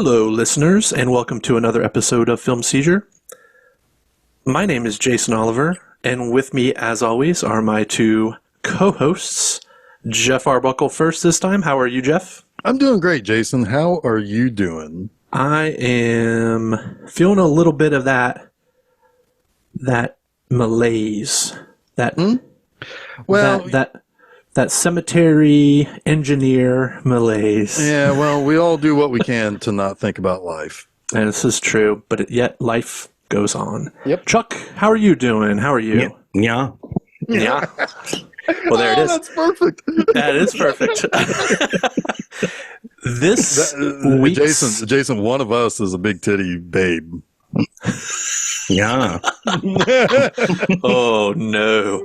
Hello, listeners, and welcome to another episode of Film Seizure. My name is Jason Oliver, and with me, as always, are my two co-hosts. Jeff Arbuckle first this time. How are you, Jeff? I'm doing great, Jason. How are you doing? I am feeling a little bit of that malaise. That cemetery engineer malaise. Yeah, well, we all do what we can to not think about life. And this is true, but yet life goes on. Yep. Chuck, how are you doing? How are you? Yeah. Yeah. Well, there it is. That's perfect. That is perfect. This week's... Jason, one of us is a big titty babe. Yeah. Oh, no.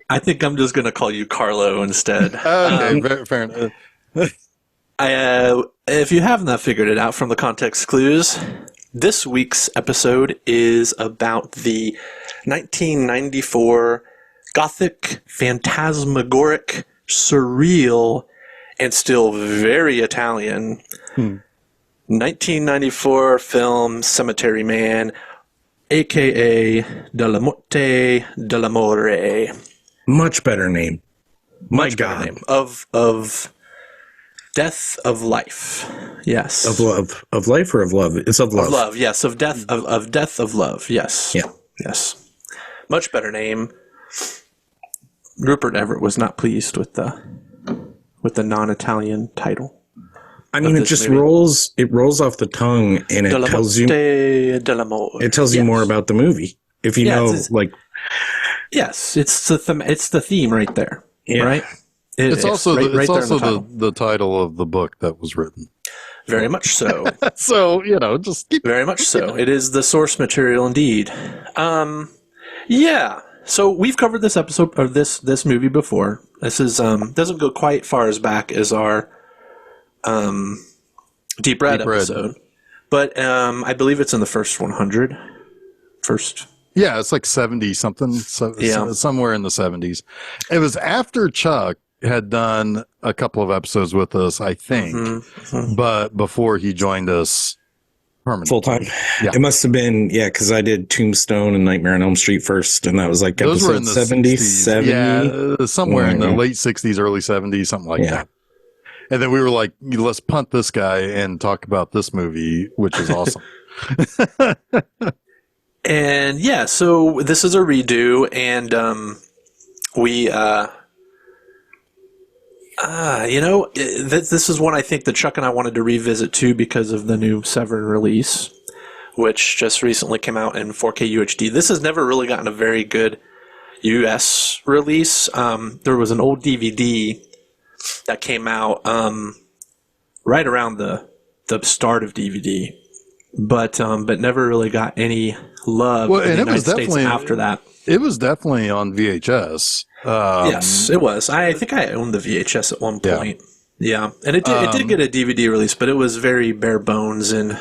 I think I'm just going to call you Carlo instead. Okay, fair enough. If you have not figured it out from the context clues, this week's episode is about the 1994 Gothic, phantasmagoric, surreal, and still very Italian 1994 film Cemetery Man, a.k.a. Dellamorte Dellamore. Much better name. My Much better God. name. Of death of life. Yes. Of love. Of life or of love? It's of love. Of love, yes. Of death of love. Yes. Yeah. Yes. Much better name. Rupert Everett was not pleased with the non-Italian title. I mean, it just rolls off the tongue, and it tells you Dellamore. It tells you more about the movie. If you know, like, yes, it's the theme right there. Yeah. Right. It's also the the title of the book that was written. Very much so. So, just keep very much so. It is the source material indeed. Yeah. So we've covered this episode or this movie before. This is doesn't go quite far as back as our Deep Red episode, but I believe it's in the first 100. Yeah, it's like 70 something. Somewhere in the 70s. It was after Chuck had done a couple of episodes with us, I think, but before he joined us permanently. Full time. Yeah. It must have been, because I did Tombstone and Nightmare on Elm Street first, and that was like Those were in episode the 70, 60s. Yeah, somewhere in the late 60s, early 70s, something like that. And then we were like, let's punt this guy and talk about this movie, which is awesome. And yeah, so this is a redo, and this is one I think that Chuck and I wanted to revisit too because of the new Severin release, which just recently came out in 4K UHD. This has never really gotten a very good US release. There was an old DVD that came out right around the start of DVD, but never really got any love in the United States after that. It was definitely on VHS. Yes, it was. I think I owned the VHS at one point. Yeah, and it did get a DVD release, but it was very bare bones and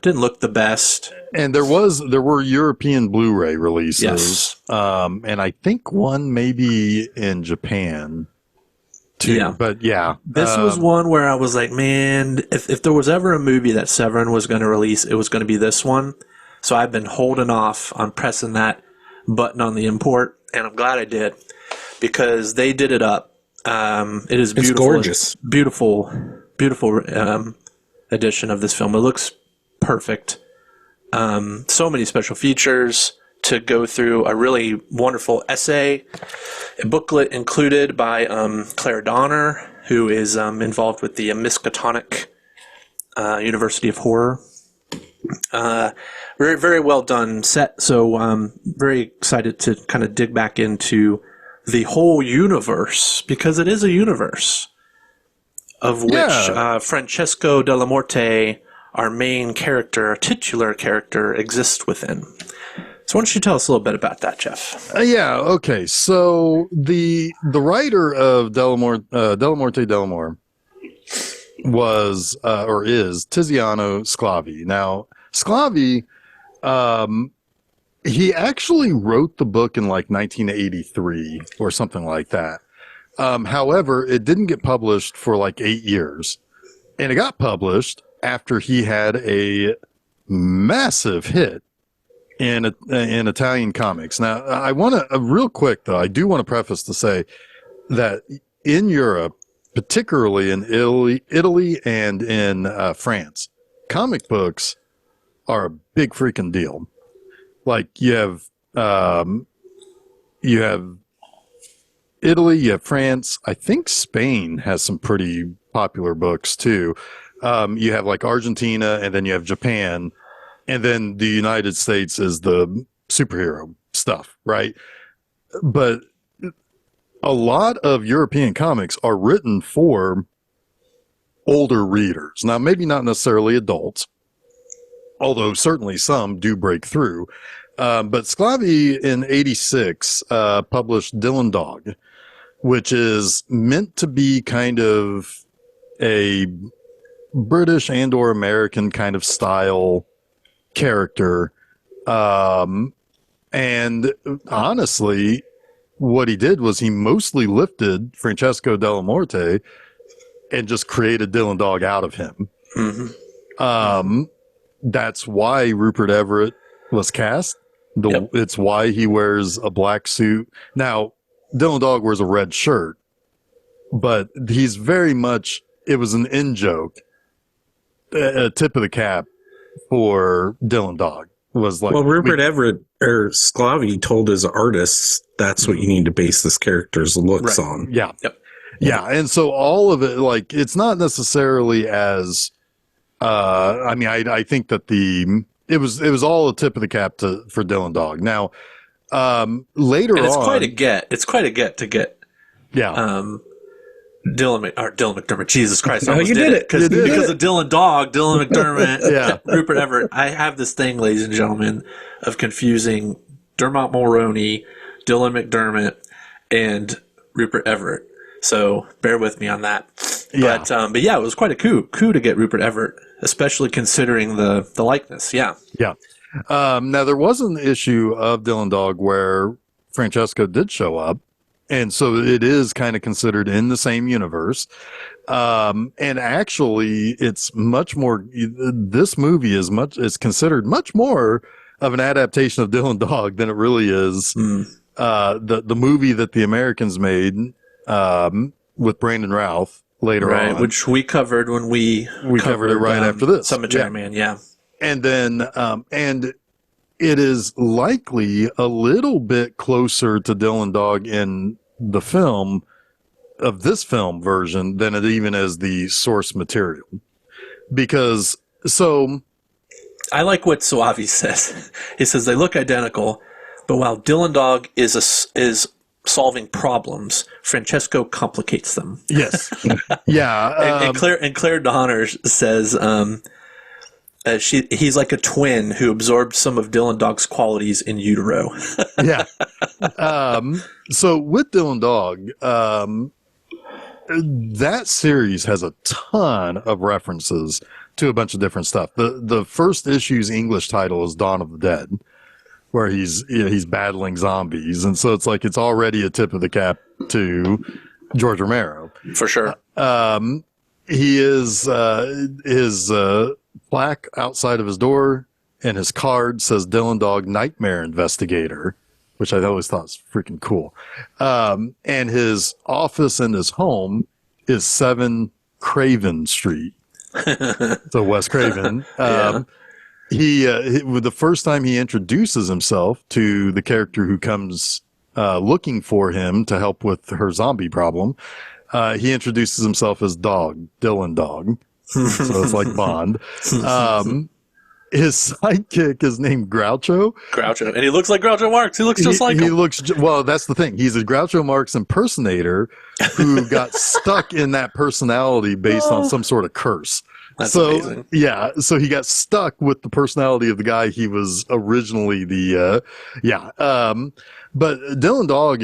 didn't look the best. And there were European Blu-ray releases. Yes. And I think one maybe in Japan too. Yeah. But this was one where I was like, man, if there was ever a movie that Severin was going to release, it was going to be this one. So I've been holding off on pressing that button on the import, and I'm glad I did because they did it up. It is beautiful. It's gorgeous. Beautiful edition of this film. It looks perfect. So many special features to go through. A really wonderful essay, a booklet included by Claire Donner, who is involved with the Miskatonic University of Horror. Very, very well done set. So very excited to kind of dig back into the whole universe, because it is a universe of which Francesco Dellamorte, our main character, our titular character, exists within. So why don't you tell us a little bit about that, Jeff? Okay. So the writer of Dellamorte Dellamore was or is Tiziano Sclavi. Now, Sclavi, he actually wrote the book in like 1983 or something like that. However, it didn't get published for like 8 years, and it got published after he had a massive hit in Italian comics. Now, I want to, real quick though, I do want to preface to say that in Europe, particularly in Italy and in France, comic books are a big freaking deal. Like you have Italy, you have France. I think Spain has some pretty popular books too. You have like Argentina, and then you have Japan, and then the United States is the superhero stuff, right? But a lot of European comics are written for older readers. Now, maybe not necessarily adults, although certainly some do break through. But Soavi in '86 published Dylan Dog, which is meant to be kind of a British and or American kind of style character. And honestly, what he did was he mostly lifted Francesco Dellamorte and just created Dylan Dog out of him. Mm-hmm. That's why Rupert Everett was cast. It's why he wears a black suit. Now, Dylan Dog wears a red shirt, but he's very much, it was an in-joke, a tip of the cap for Dylan Dog. Was like, well, Rupert Everett or Soavi told his artists that's what you need to base this character's looks on. Yeah. Yep. Yeah. And so all of it, like, it's not necessarily as, I mean, I think that it was all a tip of the cap for Dylan Dog. Now, later on, it's quite a get. It's quite a get to get. Yeah. Dylan McDermott. Jesus Christ! I Oh, almost you did it because of Dylan Dog, Dylan McDermott, Yeah. Rupert Everett. I have this thing, ladies and gentlemen, of confusing Dermot Mulroney, Dylan McDermott, and Rupert Everett. So bear with me on that. Yeah. But yeah, it was quite a coup to get Rupert Everett, especially considering the likeness. Yeah. Yeah. Now there was an issue of Dylan Dog where Francesco did show up. And so it is kind of considered in the same universe. And actually it's much more, this movie is considered much more of an adaptation of Dylan Dog than it really is. The movie that the Americans made, with Brandon Routh later on. Which we covered when we covered it right after this. Cemetery Man. Yeah. And then, and it is likely a little bit closer to Dylan Dog in the film of this film version than it even is the source material. Because, so. I like what Soavi says. He says they look identical, but while Dylan Dog is solving problems, Francesco complicates them. Yes. Yeah. And Claire Donner says, he's like a twin who absorbed some of Dylan Dog's qualities in utero. Yeah. So with Dylan Dog, that series has a ton of references to a bunch of different stuff. The first issue's English title is Dawn of the Dead, where he's battling zombies, and so it's like it's already a tip of the cap to George Romero for sure. He is his plaque outside of his door, and his card says Dylan Dog Nightmare Investigator, which I always thought was freaking cool. And his office and his home is 7 Craven Street. So Wes Craven. Yeah. He the first time he introduces himself to the character who comes looking for him to help with her zombie problem, he introduces himself as Dylan Dog. So it's like Bond. His sidekick is named Groucho. And he looks like Groucho Marx. He looks just like him. Well, that's the thing. He's a Groucho Marx impersonator who got stuck in that personality based on some sort of curse. That's amazing. Yeah. So he got stuck with the personality of the guy he was originally but Dylan Dog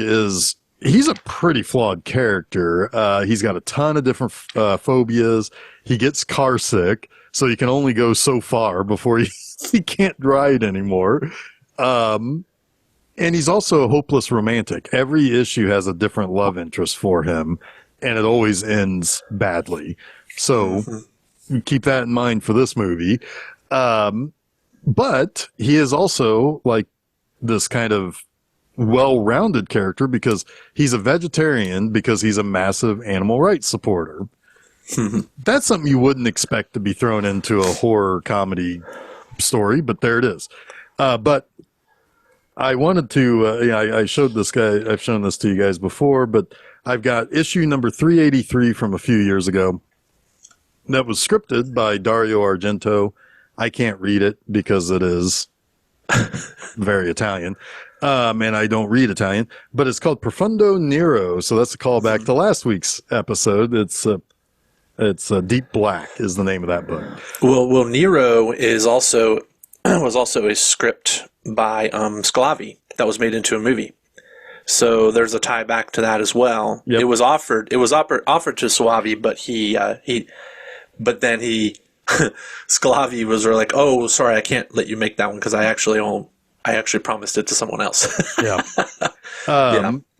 he's a pretty flawed character. He's got a ton of different phobias. He gets car sick, so he can only go so far before he can't ride anymore. And he's also a hopeless romantic. Every issue has a different love interest for him, and it always ends badly. So keep that in mind for this movie. But he is also like this kind of well-rounded character because he's a vegetarian because he's a massive animal rights supporter. That's something you wouldn't expect to be thrown into a horror comedy story, but there it is. But I wanted to, I showed this guy, I've shown this to you guys before, but I've got issue number 383 from a few years ago that was scripted by Dario Argento. I can't read it because it is very Italian. And I don't read Italian, but it's called Profondo Nero. So that's a callback to last week's episode. It's Deep Black is the name of that book. Well, Nero is also was also a script by Soavi that was made into a movie. So there's a tie back to that as well. Yep. It was offered to Soavi, but then Soavi was like, "Oh, sorry, I can't let you make that one because I actually promised it to someone else." Yeah.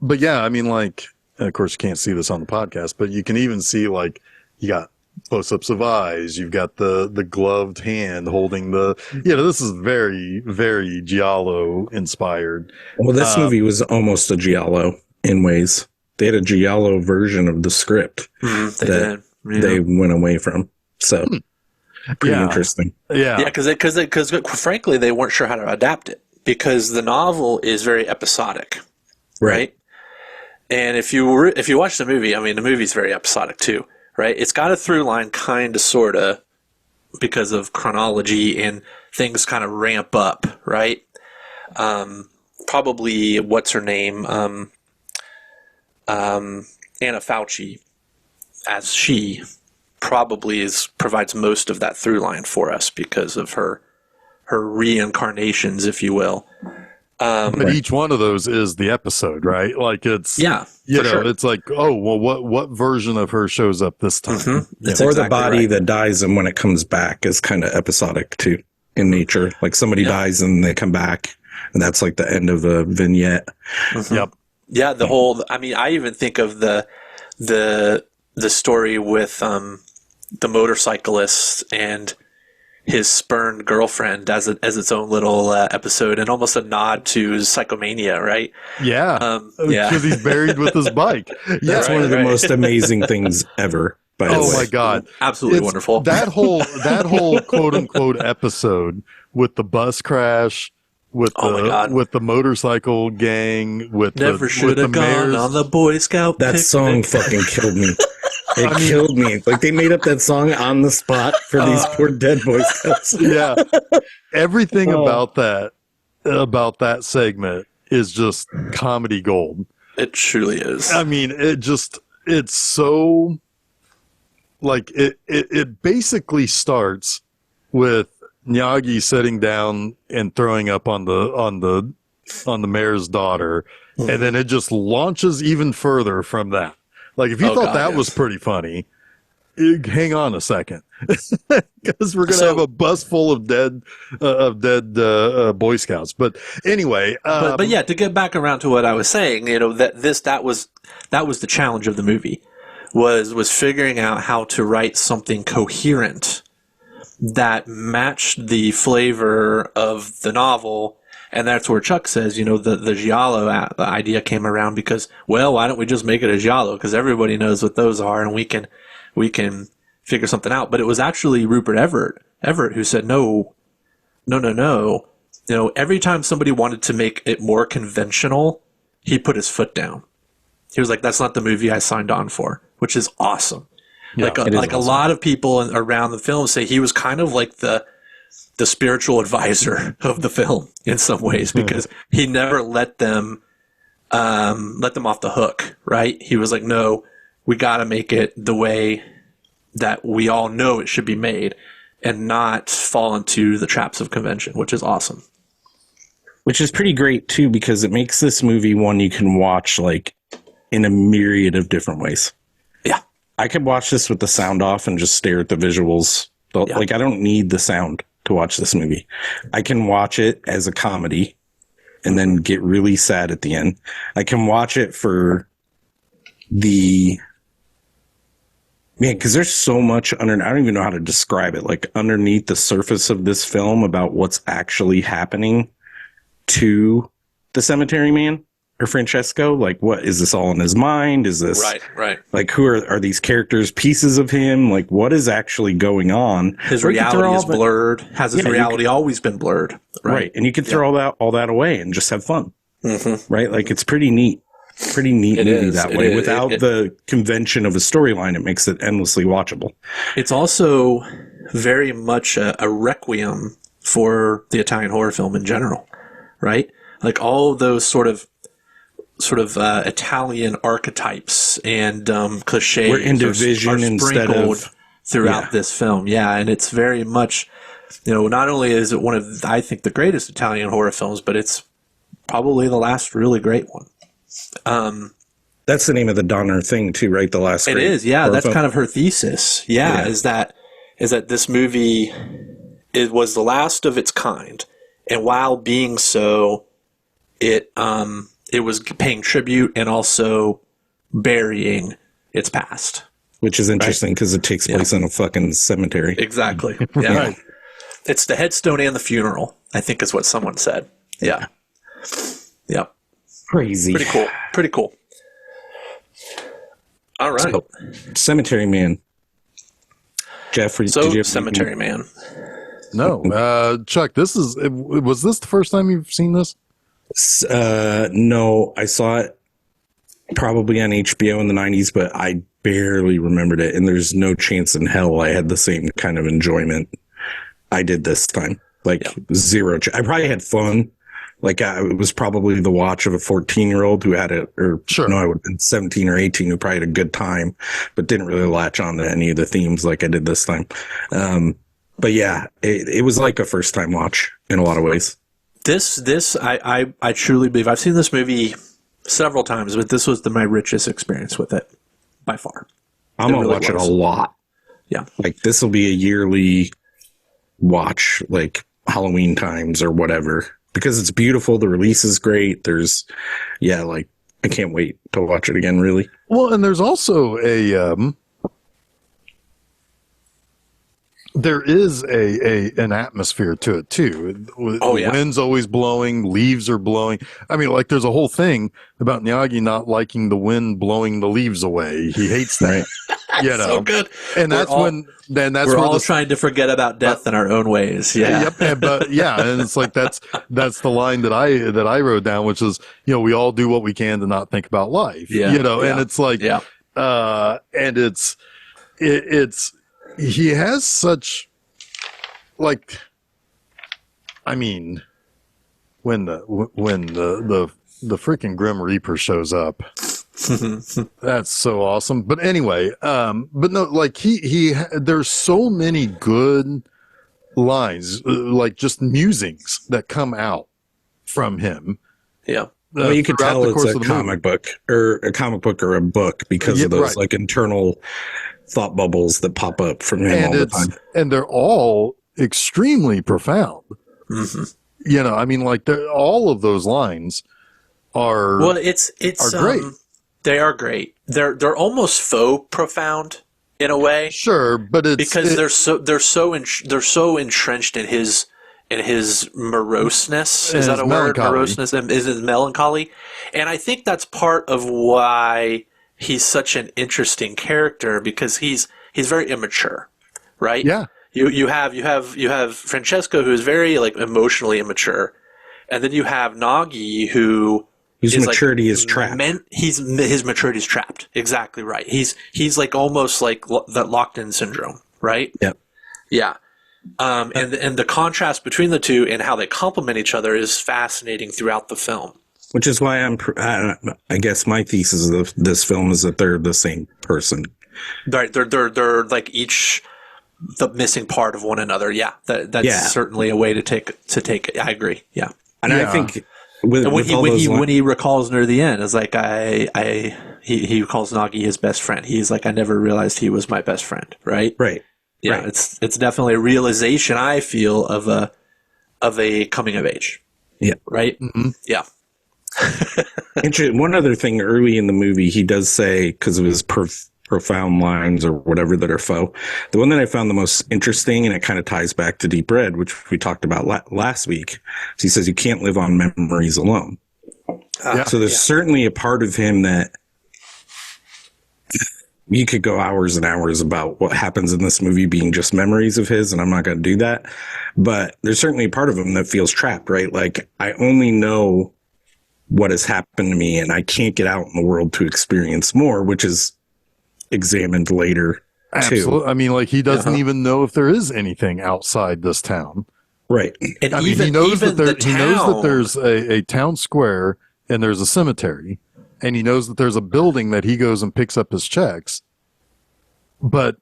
But yeah, I mean, like, of course you can't see this on the podcast, but you can even see like you got close-ups of eyes. You've got the gloved hand holding this is very, very Giallo inspired. Well, this movie was almost a Giallo in ways. They had a Giallo version of the script they went away from. So pretty interesting. Yeah, because frankly, they weren't sure how to adapt it because the novel is very episodic, right? And if you watch the movie, I mean, the movie's very episodic too, right? It's got a through line, kind of, sort of, because of chronology and things kind of ramp up, right? Probably what's her name, Anna Fauci, as she probably provides most of that through line for us because of her reincarnations, if you will. But each one of those is the episode, right? Like it's it's like, oh well, what version of her shows up this time? Mm-hmm. Or the body that dies and when it comes back is kind of episodic too in nature. Like somebody dies and they come back, and that's like the end of a vignette. Mm-hmm. Yep. Yeah, the whole. I mean, I even think of the story with the motorcyclist and his spurned girlfriend as its own little episode, and almost a nod to Psychomania, right? Yeah, because he's buried with his bike. That's one of the most amazing things ever. By the way. My God, absolutely wonderful! That whole quote unquote episode with the bus crash. With the motorcycle gang, never should have gone on the Boy Scout. That song fucking killed me. It killed me. Like they made up that song on the spot for these poor dead Boy Scouts. Yeah, everything about that segment is just comedy gold. It truly is. I mean, it's so like it basically starts with Miyagi sitting down and throwing up on the mayor's daughter, and then it just launches even further from that. Like if you thought that was pretty funny, hang on a second, because we're gonna have a bus full of dead Boy Scouts. But anyway, but yeah, to get back around to what I was saying, that was the challenge of the movie was figuring out how to write something coherent that matched the flavor of the novel. And that's where Chuck says, the Giallo idea came around because, well, why don't we just make it a Giallo? Because everybody knows what those are, and we can figure something out. But it was actually Rupert Everett who said, no. Every time somebody wanted to make it more conventional, he put his foot down. He was like, that's not the movie I signed on for, which is awesome. Yeah, a lot of people around the film say he was kind of like the spiritual advisor of the film in some ways, because he never let them off the hook, right? He was like, no, we got to make it the way that we all know it should be made and not fall into the traps of convention, which is awesome. Which is pretty great too, because it makes this movie one you can watch like in a myriad of different ways. Yeah. I could watch this with the sound off and just stare at the visuals. Like I don't need the sound to watch this movie. I can watch it as a comedy and then get really sad at the end. I can watch it for the Man, because there's so much under, I don't even know how to describe it, like underneath the surface of this film about what's actually happening to the cemetery man or Francesco. Like, what is this all in his mind? Is this right? Like, who are these characters pieces of him? Like, what is actually going on? His reality is blurred. Has his reality always been blurred? Right. And you can throw all that away and just have fun. Right. Like, it's pretty neat. Pretty neat movie that way. Without the convention of a storyline, it makes it endlessly watchable. It's also very much a requiem for the Italian horror film in general, right? Like all of those sort of Italian archetypes and cliches we're in division are instead of throughout this film. Yeah, and it's very much, not only is it one of, I think, the greatest Italian horror films, but it's probably the last really great one. That's the name of the Donner thing too, right? The last. It is, yeah. That's kind of her thesis. Yeah, is that this movie was the last of its kind, and while being so, it was paying tribute and also burying its past, which is interesting because it takes place in a fucking cemetery. Exactly. Yeah, right. It's the headstone and the funeral, I think, is what someone said. Yeah. Yeah. Crazy. Pretty cool. All right. So, Cemetery Man. Jeffrey, did you have Cemetery Man? No. Chuck, was this the first time you've seen this? No, I saw it probably on HBO in the 90s, but I barely remembered it. And there's no chance in hell I had the same kind of enjoyment I did this time. Zero. I probably had fun. It was probably the watch of a 14-year-old who had it, or sure. No, I would have been 17 or 18 who probably had a good time, but didn't really latch on to any of the themes like I did this time. But yeah, it was like a first time watch in a lot of ways. I truly believe I've seen this movie several times, but this was my richest experience with it by far. I'm going to watch it a lot. Yeah. This will be a yearly watch, like Halloween times or whatever. Because it's beautiful, the release is great. I can't wait to watch it again, really. Well, and there's also there is an atmosphere to it too. The wind's always blowing, leaves are blowing. I mean, there's a whole thing about Miyagi not liking the wind blowing the leaves away. He hates that. So good. And we're all trying to forget about death in our own ways. Yeah. Yep. And it's that's the line that I wrote down, which is, we all do what we can to not think about life. Yeah. And it's and it's he has such when the freaking Grim Reaper shows up. That's so awesome. But anyway, but no, there's so many good lines, just musings that come out from him. Yeah. Well, you could tell it's a comic book or a book because of those internal thought bubbles that pop up from him all the time. And they're all extremely profound. Mm-hmm. All of those lines are great. They are great. They're almost faux profound in a way. Sure, but they're so entrenched in his moroseness. Is that a word? Moroseness is his melancholy, and I think that's part of why he's such an interesting character, because he's very immature, right? Yeah. You have Francesco, who is very emotionally immature, and then you have Nagi, who his maturity is trapped. His maturity is trapped. Exactly right. He's almost like that locked-in syndrome, right? Yeah. Yeah. And the contrast between the two and how they complement each other is fascinating throughout the film. Which is why I guess my thesis of this film is that they're the same person. Right. They're each the missing part of one another. Yeah. That's certainly a way to take it. I agree. Yeah. And I think when he recalls near the end, it's he calls Nagi his best friend. He's I never realized he was my best friend. Right. Right. Yeah. Right. It's definitely a realization, I feel, of a coming of age. Yeah. Right. Mm-hmm. Yeah. One other thing early in the movie, he does say, because of his profound lines or whatever that are faux. The one that I found the most interesting, and it kind of ties back to Deep Red, which we talked about last week, is he says you can't live on memories alone. So there's certainly a part of him that you could go hours and hours about what happens in this movie being just memories of his, and I'm not going to do that. But there's certainly a part of him that feels trapped, right? Like, I only know what has happened to me, and I can't get out in the world to experience more, which is examined later, Absolutely. too. I mean, like, he doesn't even know if there is anything outside this town. Right. And I mean, he knows that there's a town square and there's a cemetery, and he knows that there's a building that he goes and picks up his checks. But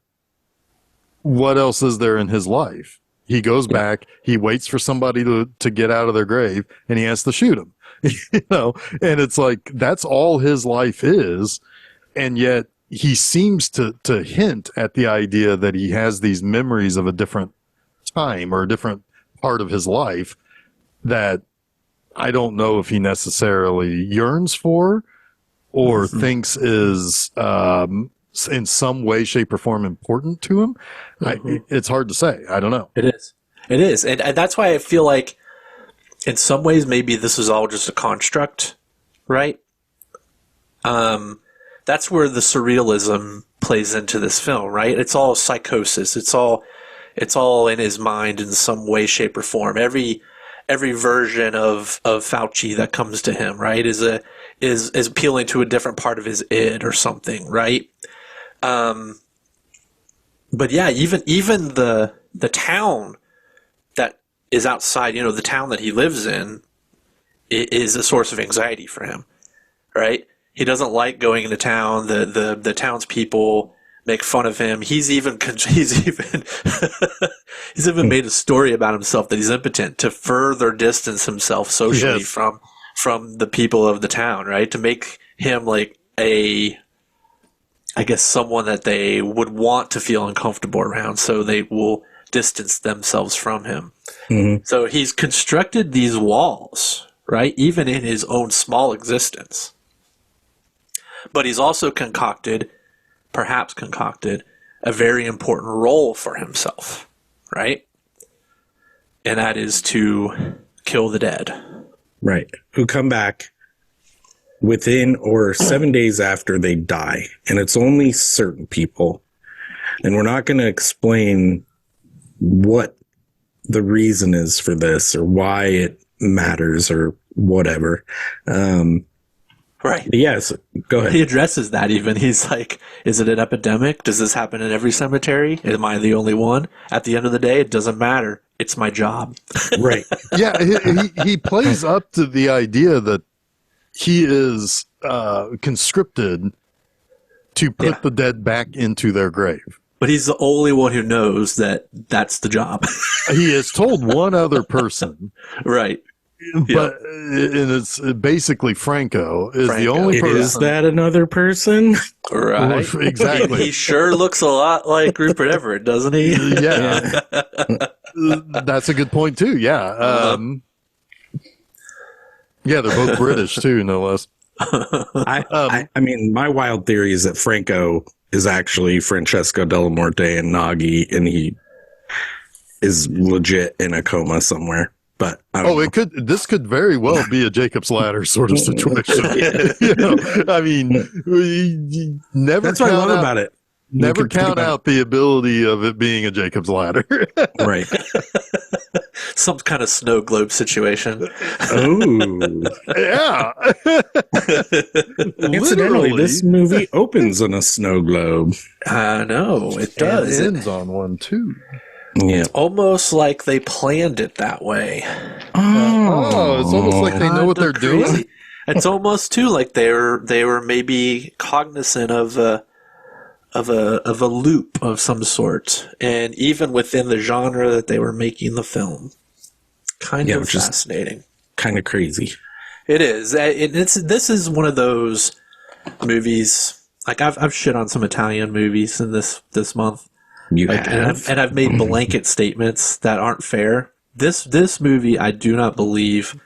what else is there in his life? He goes back, he waits for somebody to get out of their grave, and he has to shoot him. You know, and it's like, that's all his life is. And yet he seems to hint at the idea that he has these memories of a different time or a different part of his life that I don't know if he necessarily yearns for or thinks is in some way, shape, or form important to him. It's hard to say. I don't know. It is. And that's why I feel like in some ways maybe this is all just a construct, right? That's where the surrealism plays into this film, right? It's all psychosis. It's all in his mind in some way, shape, or form. Every version of Fauci that comes to him, right, is appealing to a different part of his id or something, right? But yeah, even the town that is outside, you know, the town that he lives in is a source of anxiety for him, right? He doesn't like going into town. The townspeople make fun of him. He's even made a story about himself that he's impotent to further distance himself socially from the people of the town, right? To make him like I guess someone that they would want to feel uncomfortable around, so they will distance themselves from him. Mm-hmm. So he's constructed these walls, right? Even in his own small existence. But he's also perhaps concocted a very important role for himself, right? And that is to kill the dead. Right. Who come back within or 7 days after they die. And it's only certain people. And we're not going to explain what the reason is for this or why it matters or whatever. Right. Yes. Go ahead. He addresses that even. He's like, is it an epidemic? Does this happen in every cemetery? Am I the only one? At the end of the day, it doesn't matter. It's my job. Right. Yeah. He plays up to the idea that he is conscripted to put the dead back into their grave. But he's the only one who knows that that's the job. He has told one other person. Right. But and it's basically Franco is the only person. Is that another person? Right. Exactly. He sure looks a lot like Rupert Everett, doesn't he? Yeah. That's a good point too. Yeah. Yeah, they're both British too, no less. I mean, my wild theory is that Franco is actually Francesco Dellamorte and Nagi, and he is legit in a coma somewhere. But I don't know. This could very well be a Jacob's Ladder sort of situation. You know, I mean, That's what I love about it. Never count out the ability of it being a Jacob's Ladder. Right. Some kind of snow globe situation. Oh. Yeah. Incidentally, this movie opens on a snow globe. I know, it does. It ends on one too. Yeah. It's almost like they planned it that way. Oh, it's almost like they know what they're doing. It's almost too like they were maybe cognizant of a loop of some sort, and even within the genre that they were making the film, kind of fascinating, kind of crazy. It is. This is one of those movies. Like I've shit on some Italian movies in this month. You have, and I've made blanket statements that aren't fair. This movie, I do not believe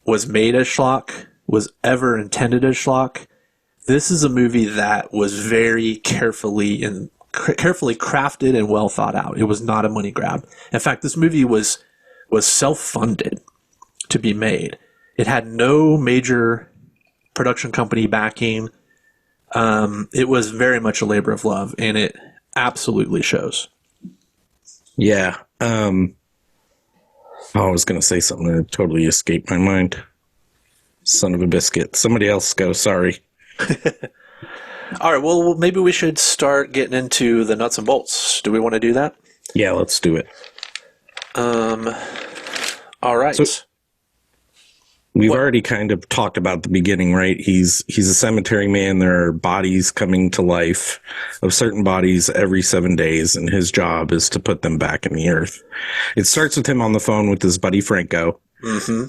was made as schlock, was ever intended as schlock. this is a movie that was very carefully crafted and well thought out. It was not a money grab. In fact, this movie was self-funded to be made. It had no major production company backing. It was very much a labor of love, and it absolutely shows. Yeah. I was going to say something that totally escaped my mind. Son of a biscuit. Somebody else go. Sorry. All right. Well, maybe we should start getting into the nuts and bolts. Do we want to do that? Yeah, let's do it. All right. So, we've already kind of talked about the beginning, right? He's a cemetery man. There are bodies coming to life of certain bodies every 7 days, and his job is to put them back in the earth. It starts with him on the phone with his buddy Franco,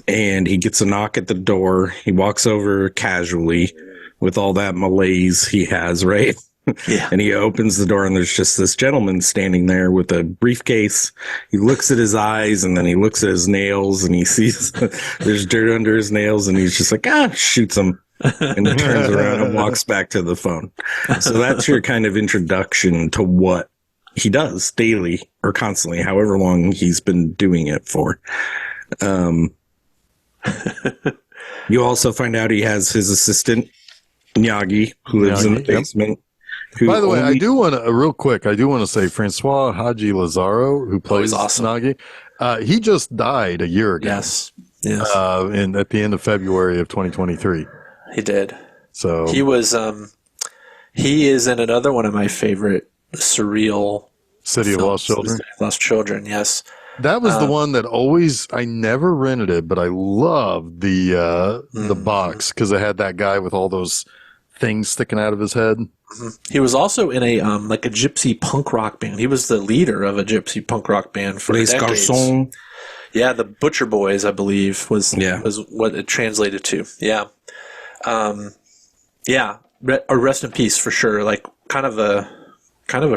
and he gets a knock at the door. He walks over casually with all that malaise he has, right? Yeah. And he opens the door, and there's just this gentleman standing there with a briefcase. He looks at his eyes, and then he looks at his nails, and he sees there's dirt under his nails, and he's just like, shoots him, and he turns around and walks back to the phone. So that's your kind of introduction to what he does daily or constantly, however long he's been doing it for. You also find out he has his assistant, Miyagi, who lives in the basement. By the way, I do want to, real quick, I do want to say Francois Haji Lazaro, who plays awesome. Nagi, he just died a year ago. Yes. At the end of February of 2023. He did. So he was, he is in another one of my favorite surreal City of Lost Children. Lost Children, yes. That was the one that I never rented it, but I loved the box because it had that guy with all those things sticking out of his head. He was also in a like a gypsy punk rock band. He was the leader of a gypsy punk rock band for Les decades. Garçons. Yeah, the Butcher Boys, I believe, was what it translated to. Yeah, rest in peace for sure. Like kind of a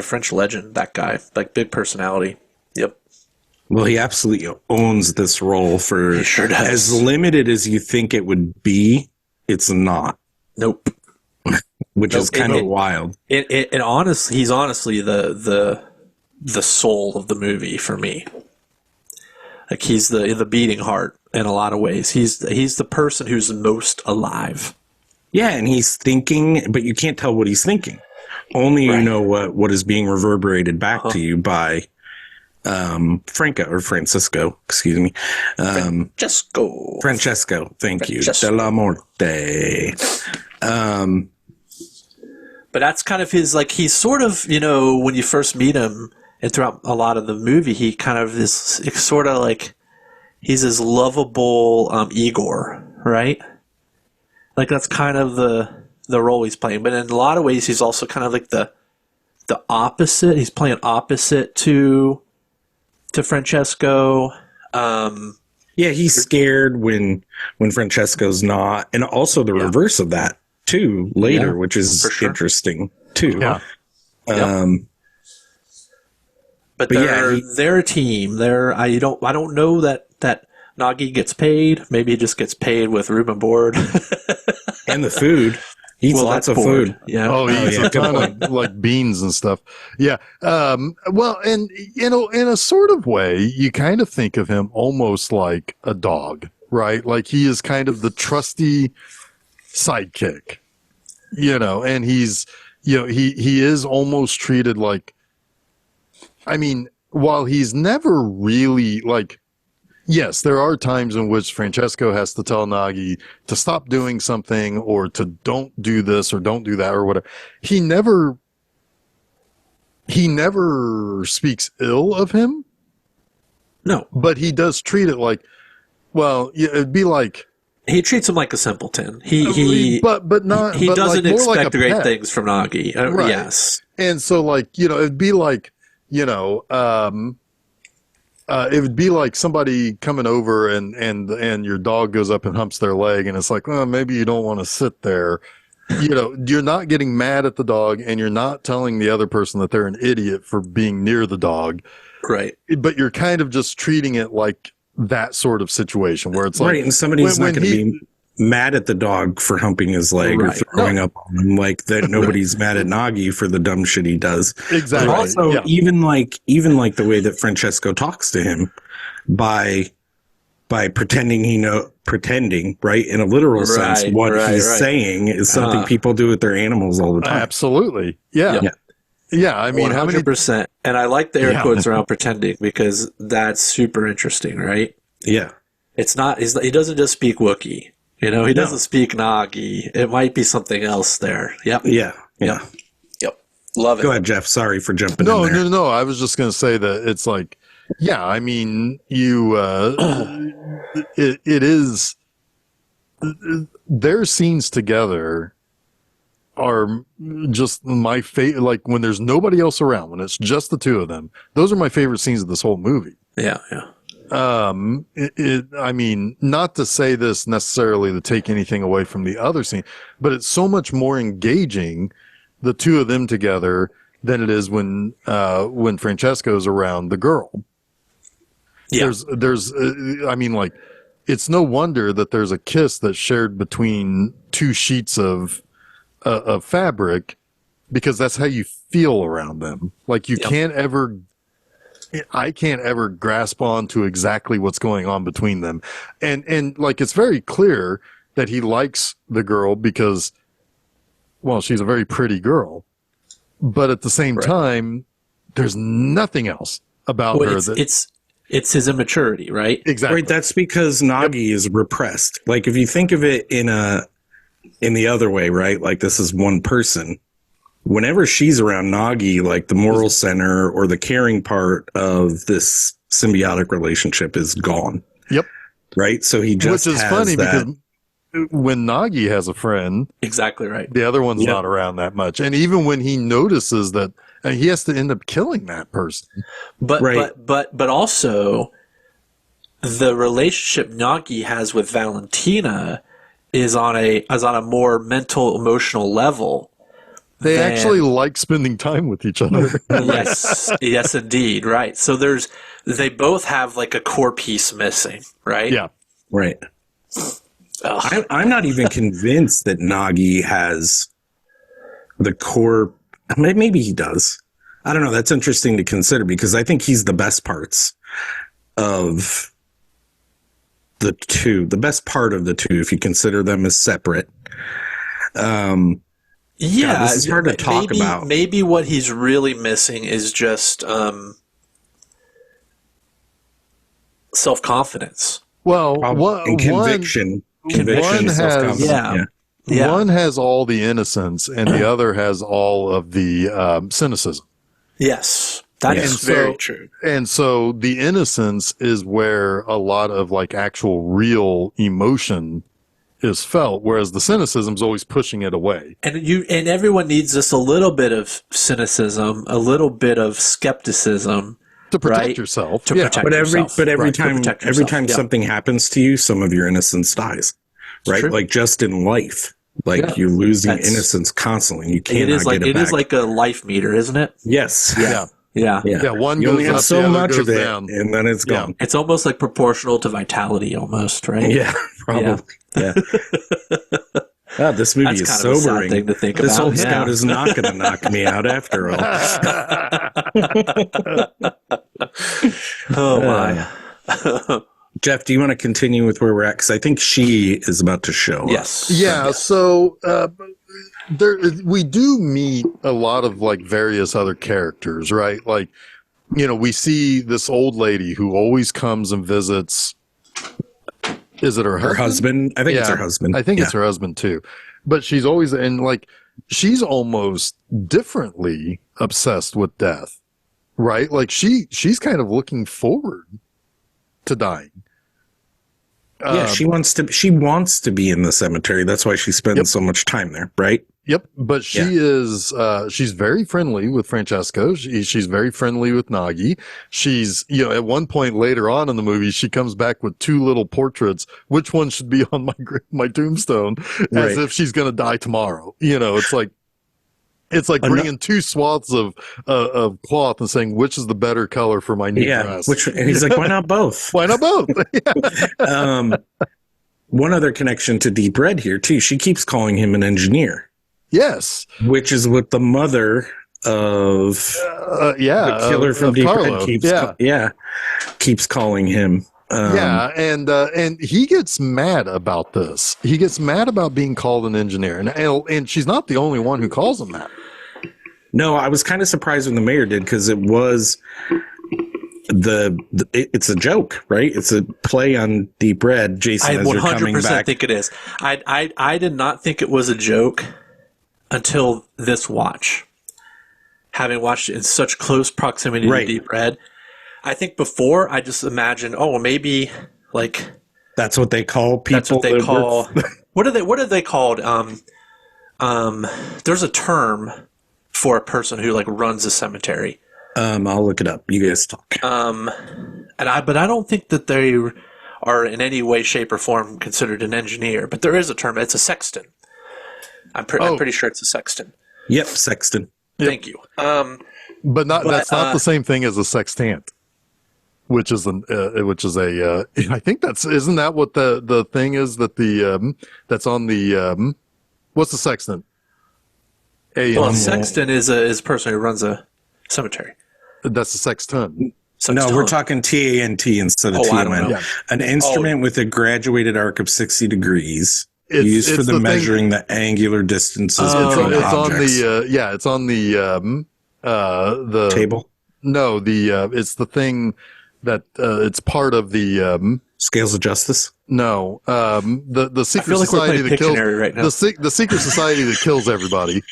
French legend. That guy, like big personality. Yep. Well, he absolutely owns this role for he sure does. As limited as you think it would be. It's not. Nope. Which is kind of wild. And honestly, he's honestly the soul of the movie for me. Like he's the beating heart in a lot of ways. He's the person who's most alive. Yeah, and he's thinking, but you can't tell what he's thinking. Only you know what is being reverberated back to you by Francisco, excuse me. Francesco, thank you. Dellamorte. But that's kind of his, like, he's sort of, when you first meet him and throughout a lot of the movie, he kind of is sort of like, he's this lovable Igor, right? Like, that's kind of the role he's playing. But in a lot of ways, he's also kind of like the opposite. He's playing opposite to Francesco. Yeah, he's scared when Francesco's not. And also the reverse of that. Too later, which is interesting too. Yeah. But they're a team. I don't know that Nagi gets paid. Maybe he just gets paid with room and board and the food. He eats lots of food. Yeah. Oh, he eats a ton of like beans and stuff. Yeah. Well, and in a sort of way, you kind of think of him almost like a dog, right? Like he is kind of the trusty sidekick, and he's, he is almost treated like, I mean, while he's never really like, yes, there are times in which Francesco has to tell Nagi to stop doing something or to don't do this or don't do that or whatever. He never speaks ill of him. No, but he does treat it like, well, it'd be like, he treats him like a simpleton. But not. He doesn't like, expect like great pet. things from Nagi. Right. Yes, and so like it'd be like it would be like somebody coming over and your dog goes up and humps their leg, and it's like, well, maybe you don't want to sit there. You're not getting mad at the dog, and you're not telling the other person that they're an idiot for being near the dog. Right. But you're kind of just treating it like that sort of situation where it's like, right, and somebody's not going to be mad at the dog for humping his leg or throwing up on him, like that. Nobody's mad at Nagi for the dumb shit he does. Exactly. But also, even like the way that Francesco talks to him by pretending, right, in a literal sense, what he's saying is something people do with their animals all the time. Absolutely. Yeah. I mean, 100%. And I like the air quotes around pretending, because that's super interesting, right? Yeah. It's not, he doesn't just speak Wookiee. He doesn't speak Nagi. It might be something else there. Yep. Yeah. Yep. Love it. Go ahead, Jeff. Sorry for jumping in there. No. I was just going to say that it's like, I mean, you, it is, their scenes together are just my favorite. Like when there's nobody else around, when it's just the two of them, those are my favorite scenes of this whole movie. Yeah. I mean, not to say this necessarily to take anything away from the other scene, but it's so much more engaging, the two of them together, than it is when Francesco's around the girl. Yeah. I mean, like, it's no wonder that there's a kiss that's shared between two sheets of fabric, because that's how you feel around them. Like I can't ever grasp on to exactly what's going on between them. And like, it's very clear that he likes the girl because, well, she's a very pretty girl, but at the same time, there's nothing else about her. It's his immaturity, right? Exactly. Right. That's because Nagi is repressed. Like, if you think of it in the other way, right? Like, this is one person. Whenever she's around Nagi, like, the moral center or the caring part of this symbiotic relationship is gone. Yep. Right. So he just, which is funny because when Nagi has a friend, exactly right, the other one's not around that much. And even when he notices that, he has to end up killing that person. But also the relationship Nagi has with Valentina is on a more mental, emotional level. They actually like spending time with each other. Yes, indeed. Right. So they both have like a core piece missing, right? Yeah. Right. I'm not even convinced that Nagi has the core. Maybe he does. I don't know. That's interesting to consider, because I think he's the best parts of the two. The best part of the two, if you consider them as separate. This is hard to talk about. Maybe what he's really missing is just self-confidence. Well, and conviction. One has, one has all the innocence, and the other has all of the cynicism. Yes, that is very true. And so the innocence is where a lot of like actual real emotion is felt, whereas the cynicism is always pushing it away. And everyone needs just a little bit of cynicism, a little bit of skepticism to protect yourself. But every time something happens to you, some of your innocence dies, right? Like just in life, like you're losing innocence constantly. You can't get it back. It is like a life meter, isn't it? Yes. Yeah. One you goes only have up, so the much other of goes it, down. and then it's gone. It's almost like proportional to vitality, almost, right? Yeah, probably. Yeah. This movie is sobering. A sad thing to think this about. old scout is not going to knock me out after all. Oh my. Jeff, do you want to continue with where we're at? Because I think she is about to show. Yes. Yeah. So we do meet a lot of like various other characters, right? Like, we see this old lady who always comes and visits. Is it her husband? I think it's her husband. I think it's her husband too. But she's always, and like, she's almost differently obsessed with death, right? Like she's kind of looking forward to dying. She wants to be in the cemetery. That's why she spends so much time there, right? Yep. But she is, she's very friendly with Francesco. She's very friendly with Nagi. She's, at one point later on in the movie, she comes back with two little portraits. Which one should be on my tombstone? As if she's going to die tomorrow. It's like bringing two swaths of cloth and saying, which is the better color for my new dress? And he's like, why not both? Why not both? one other connection to Deep Red here too. She keeps calling him an engineer. Yes, which is what the mother of the killer from Deep Red keeps calling him. And he gets mad about this. He gets mad about being called an engineer, and she's not the only one who calls him that. No, I was kind of surprised when the mayor did, because it was it's a joke, right? It's a play on Deep Red. Jason, I 100% think it is. I did not think it was a joke until this watch. Having watched it in such close proximity to Deep Red, I think before I just imagined, maybe like that's what they call people. That's what they call. What are they called? There's a term for a person who like runs a cemetery. I'll look it up. You guys talk. But I don't think that they are in any way, shape, or form considered an engineer. But there is a term. It's a sexton. I'm pretty sure it's a sexton. Yep, sexton. Thank you. That's not the same thing as a sextant, which is I think isn't that what the thing is that that's on the what's the sextant? Sexton is a person who runs a cemetery. That's a sexton. No, we're talking TANT instead of TON. Yeah. An instrument with a graduated arc of 60 degrees. Used for the measuring the angular distances between objects. It's on the table. No, it's the thing that it's part of the scales of justice. No, the secret society that kills right now. The secret society that kills everybody.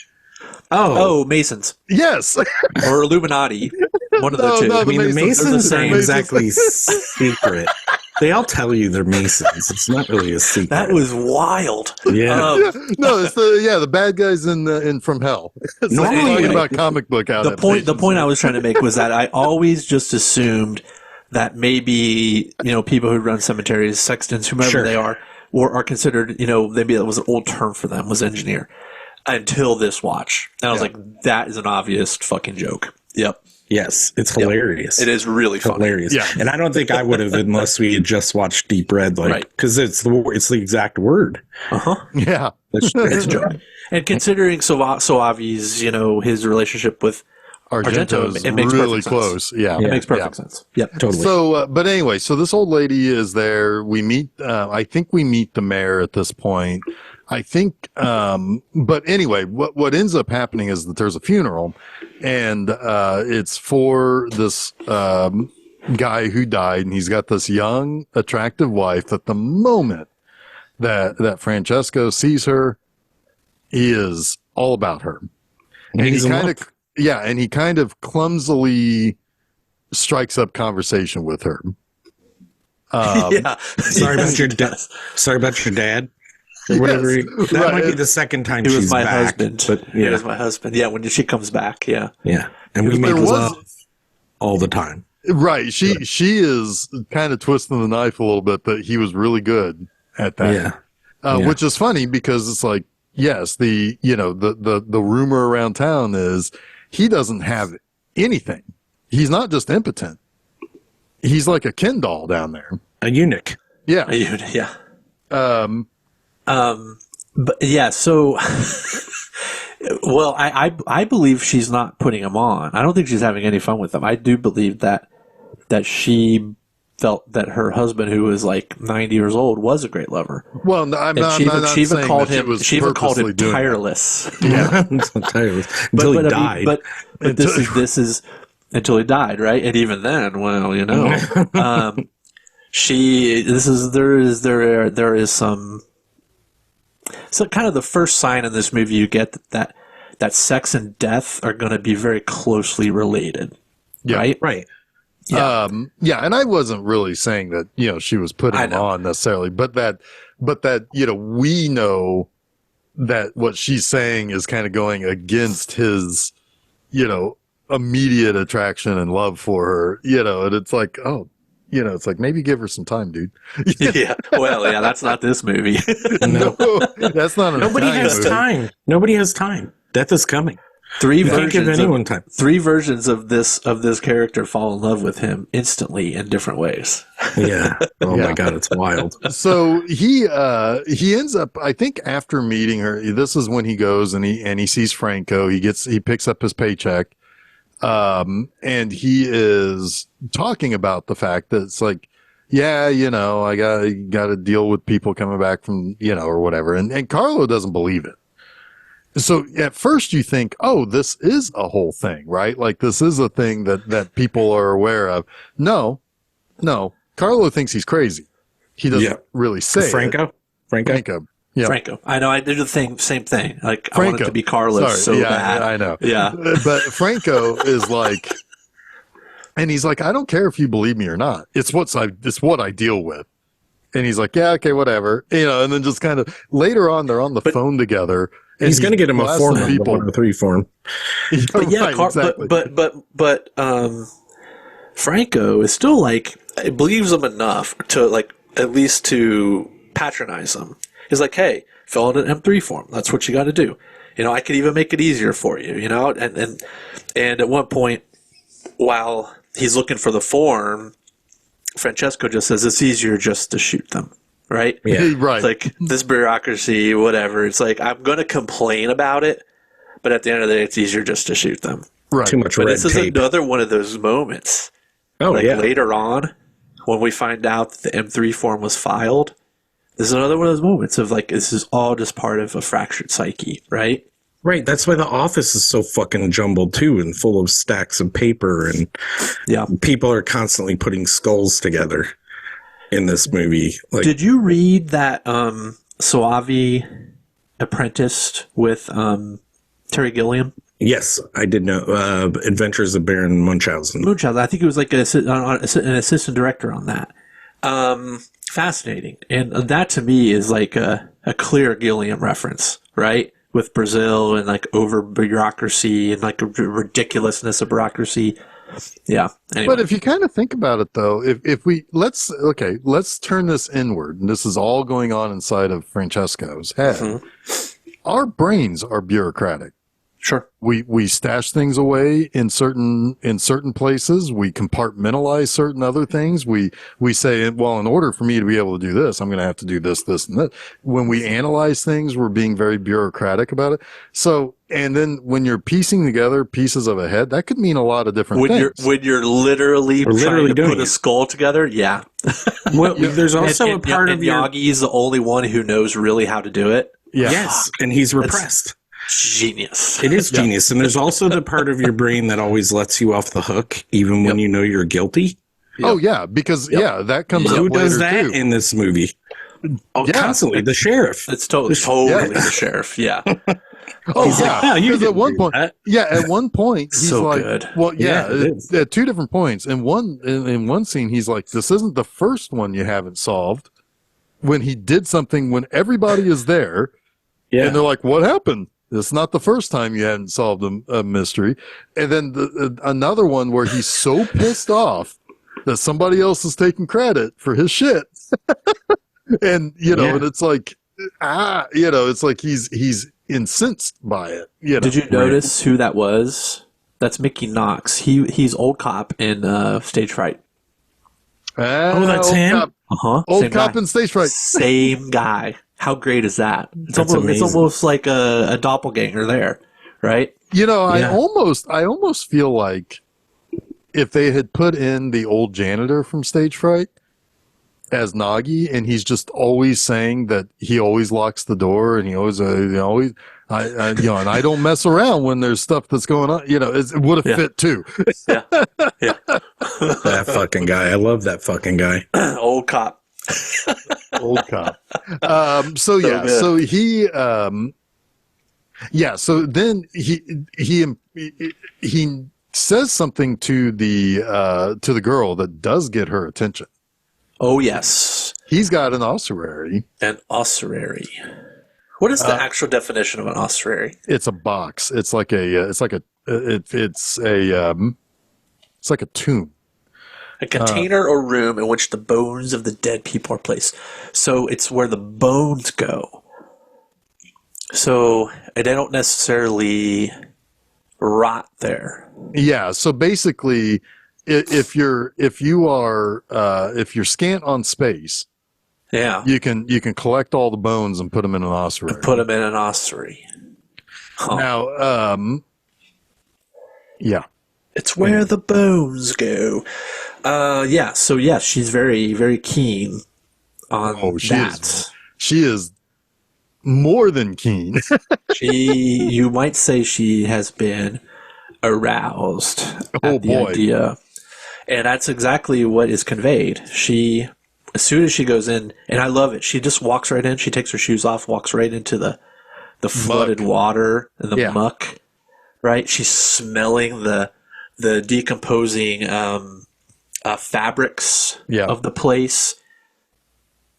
Oh, Masons. Yes, or Illuminati. One of the two. No, I mean, the Masons aren't exactly secret. They all tell you they're Masons. It's not really a secret. That was wild. Yeah. No, it's the bad guys in From Hell. It's like talking about comic book adaptations. The point I was trying to make was that I always just assumed that maybe people who run cemeteries, sextons, whomever they are considered maybe that was an old term for them, was engineer. Until this watch. And I was like, that is an obvious fucking joke. Yep. Yes, it's hilarious. It is really funny. Hilarious. Yeah. And I don't think I would have unless we had just watched Deep Red, because it's the exact word. Yeah. It's a joke. And considering Soavi's, his relationship with Argento, it makes really close. Yeah. It makes perfect sense. Yeah, totally. So, but anyway, so this old lady is there. We meet, I think we meet the mayor at this point. I think, but anyway, what ends up happening is that there's a funeral, and it's for this guy who died, and he's got this young, attractive wife. That the moment that Francesco sees her, he is all about her, and he kind of clumsily strikes up conversation with her. Sorry about your dad. Sorry about your dad. Whatever. That might be the second time she's back. Husband. But it was my husband. Yeah, when she comes back. Yeah. Yeah. And we make love all the time. Right. She is kind of twisting the knife a little bit, but he was really good at that. Yeah. Which is funny because it's like, yes, the rumor around town is he doesn't have anything. He's not just impotent. He's like a Ken doll down there. A eunuch. Yeah. A eunuch, yeah. But yeah, so well, I believe she's not putting him on. I don't think she's having any fun with him. I do believe that she felt that her husband, who was like 90 years old, was a great lover. Well, she even called him tireless. Yeah, tireless until he died. But this is until he died, right? And even then, well, there is some. So kind of the first sign in this movie you get that sex and death are going to be very closely related. Yeah. Right? Right. Yeah. And I wasn't really saying that, she was putting him on necessarily, but that, we know that what she's saying is kind of going against his, immediate attraction and love for her, and it's like, oh, it's like, maybe give her some time, dude. Yeah. Well, yeah, that's not this movie. No, that's not. Nobody has time. Nobody has time. Death is coming. Three Can't give versions anyone time. three versions of this character fall in love with him instantly in different ways. Yeah. Oh Yeah. my God, it's wild. So he ends up, I think, after meeting her, this is when he goes and he sees Franco. He picks up his paycheck, and he is talking about the fact that it's like, yeah, I got to deal with people coming back from, or whatever. And Carlo doesn't believe it. So at first you think, oh, this is a whole thing, right? Like this is a thing that people are aware of. No. Carlo thinks he's crazy. He doesn't really say Franco? Franco. Yeah. Franco. I know. I did the same thing. Like Franco. I want it to be Carlos so bad. I know. Yeah. But Franco is like, and he's like, I don't care if you believe me or not. It's what I deal with. And he's like, yeah, okay, whatever. And then just kind of later on, they're on the phone together. And he's going to get him a form, the people. 103 form. But yeah, right, exactly. but Franco is still like believes him enough to like at least to patronize him. He's like, hey, fill out an M3 form. That's what you got to do. I could even make it easier for you. And at one point, while he's looking for the form, Francesco just says it's easier just to shoot them. Right? Yeah. Right. It's like this bureaucracy, whatever. It's like I'm going to complain about it, but at the end of the day, it's easier just to shoot them. Right. Too much But red this is tape. another one of those moments. Oh, like yeah. later on, when we find out that the M3 form was filed, this is another one of those moments of like this is all just part of a fractured psyche, right? Right. That's why the office is so fucking jumbled too and full of stacks of paper, and people are constantly putting skulls together in this movie. Like, did you read that Soavi apprenticed with Terry Gilliam? Yes, I did know. Adventures of Baron Munchausen. Munchausen. I think he was like an assistant director on that. Fascinating. And that to me is like a clear Gilliam reference, right? With Brazil and like over bureaucracy and like a ridiculousness of bureaucracy. Yeah. Anyway. But if you kind of think about it, though, if we let's turn this inward, and this is all going on inside of Francesco's head. Mm-hmm. Our brains are bureaucratic. Sure. We stash things away in certain places. We compartmentalize certain other things. We say, well, in order for me to be able to do this, I'm going to have to do this, this, and that. When we analyze things, we're being very bureaucratic about it. So, and then when you're piecing together pieces of a head, that could mean a lot of different things. When you're literally trying to put a skull together, yeah. Well, there's also a part of Yagi's the only one who knows really how to do it. Yeah. Yes, and he's repressed. Genius. It is genius. And there's also the part of your brain that always lets you off the hook, even when you know you're guilty. Oh, yeah, because, that comes up Who later, does that too. in this movie? Oh, constantly. The sheriff. It's totally the sheriff, yeah. Oh, yeah. You Because at one point, at one point, he's so like, good. well, at two different points. In one scene, he's like, this isn't the first one you haven't solved. When he did something when everybody is there, and they're like, what happened? It's not the first time you hadn't solved a mystery. And then another one where he's so pissed off that somebody else is taking credit for his shit. And, and it's like, it's like he's incensed by it. Did you notice who that was? That's Mickey Knox. He's old cop in Stage Fright. That's him? Old cop in Stage Fright. Same guy. How great is that? It's almost like a doppelganger there, right? I almost feel like if they had put in the old janitor from Stage Fright as Nagi, and he's just always saying that he always locks the door and he always, and I don't mess around when there's stuff that's going on. It would have fit too. Yeah. That fucking guy. I love that fucking guy. Old cop. Old cop. So he so then he says something to the girl that does get her attention. Oh yes. He's got an ossuary. An ossuary. What is the actual definition of an ossuary? It's a box. It's like a tomb. A container or room in which the bones of the dead people are placed. So it's where the bones go. So they don't necessarily rot there. Yeah. So basically, if you're scant on space, Yeah. you can collect all the bones and put them in an ossuary. Put them in an ossuary. Huh. Now, yeah. It's where the bones go. Yeah. So yes, she's very, very keen on that. She is more than keen. You might say she has been aroused at the idea. And that's exactly what is conveyed. As soon as she goes in, and I love it, she just walks right in. She takes her shoes off, walks right into the flooded water and the muck, right? She's smelling the decomposing fabrics of the place.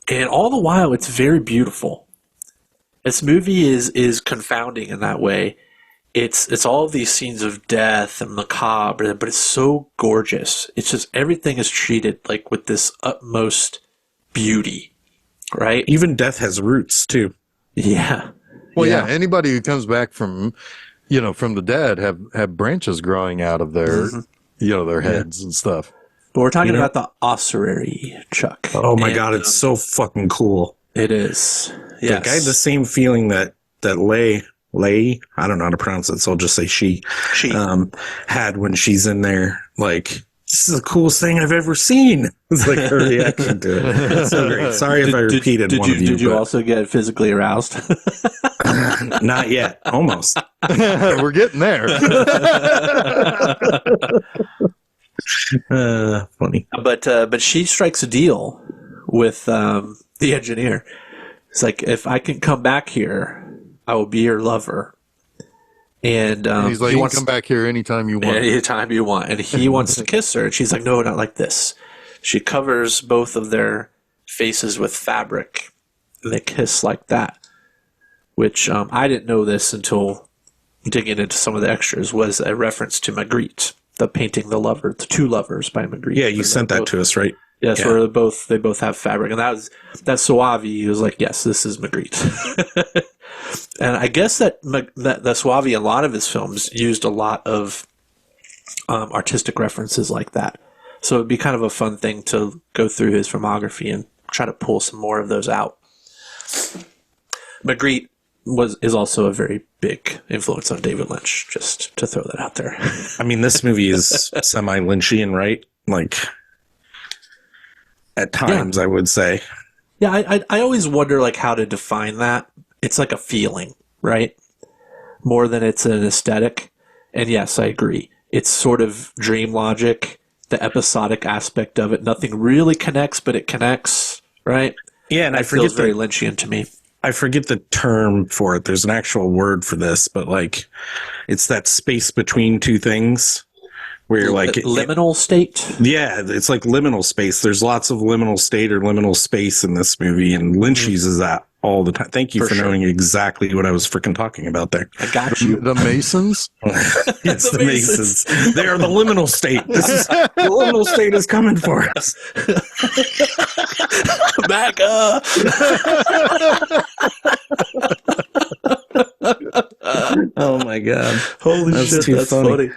And all the while, it's very beautiful. This movie is confounding in that way. It's all of these scenes of death and macabre, but it's so gorgeous. It's just everything is treated like with this utmost beauty, right? Even death has roots too. Yeah. Well, yeah. Anybody who comes back from the dead have branches growing out of their their heads and stuff. But we're talking about the ossuary, Chuck. Oh my God, it's so fucking cool. It is. Yes. Like, I had the same feeling that Lay, I don't know how to pronounce it, so I'll just say she had when she's in there. Like, this is the coolest thing I've ever seen. It's like her reaction to it. It's so great. Sorry if I repeated one of you. Did you also get physically aroused? Not yet. Almost. We're getting there. Funny. But she strikes a deal with the engineer. It's like, if I can come back here, I will be your lover. And he's like, you can come back here anytime you want. Anytime you want. And he wants to kiss her. And she's like, no, not like this. She covers both of their faces with fabric. And they kiss like that. Which I didn't know this until digging into some of the extras, was a reference to Magritte, the painting The Lover, The Two Lovers by Magritte. Yeah, you sent that to us, right? Yes, where they both have fabric. And that Soavi, he was like, yes, this is Magritte. And I guess that Soavi, in a lot of his films, used a lot of artistic references like that. So it'd be kind of a fun thing to go through his filmography and try to pull some more of those out. Magritte is also a very big influence on David Lynch, just to throw that out there. I mean, this movie is semi-Lynchian, right? Like, at times, I would say. Yeah, I always wonder, like, how to define that. It's like a feeling, right? More than it's an aesthetic. And yes, I agree. It's sort of dream logic, the episodic aspect of it. Nothing really connects, but it connects, right? Yeah, and that feels very Lynchian to me. I forget the term for it. There's an actual word for this, but like, it's that space between two things where you're like liminal state. Yeah, it's like liminal space. There's lots of liminal state or liminal space in this movie, and Lynch uses that all the time. Thank you for knowing exactly what I was freaking talking about there. I got you. The Masons? Yes, the Masons. They are the liminal state. The liminal state is coming for us. Back up. Oh my God. Holy shit, that's funny.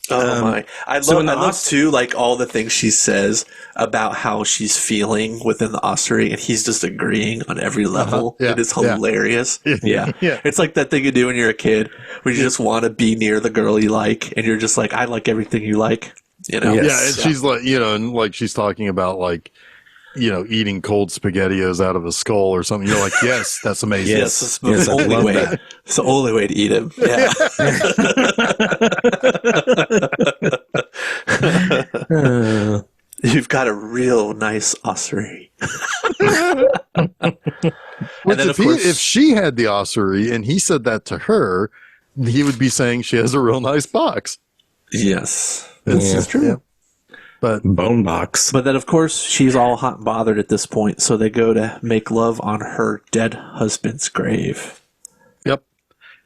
Oh my. I love too, like, all the things she says about how she's feeling within the ossuary, and he's just agreeing on every level. Yeah, it is hilarious. Yeah. It's like that thing you do when you're a kid, where you just want to be near the girl you like, and you're just like, I like everything you like. You know? Yeah, and she's like, and like she's talking about, like, eating cold SpaghettiOs out of a skull or something. You're like, yes, that's amazing. Yes, it's the only way. That. It's the only way to eat him. Yeah. You've got a real nice ossuary. Which, if she had the ossuary and he said that to her, he would be saying she has a real nice box. Yes, this is true. Yeah. But bone box. But then, of course, she's all hot and bothered at this point, so they go to make love on her dead husband's grave. Yep.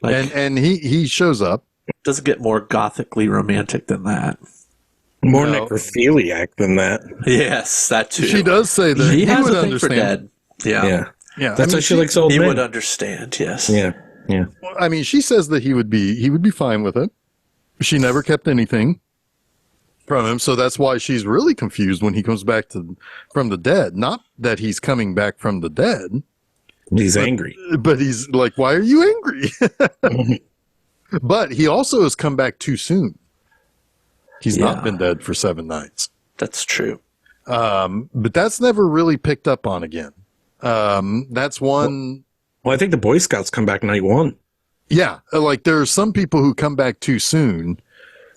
And he shows up. Doesn't get more gothically romantic than that. More necrophiliac than that. Yes, that too. She does say that he has would a thing understand. for dead. Yeah. Yeah, That's why she likes old He men. would understand, yes. Yeah, yeah. I mean, she says that he would be fine with it. She never kept anything from him, so that's why she's really confused when he comes back from the dead. Not that he's coming back from the dead. He's angry. But he's like, why are you angry? But he also has come back too soon. He's not been dead for 7 nights. That's true. But that's never really picked up on again. That's one. Well, I think the Boy Scouts come back night 1. Yeah. Like there are some people who come back too soon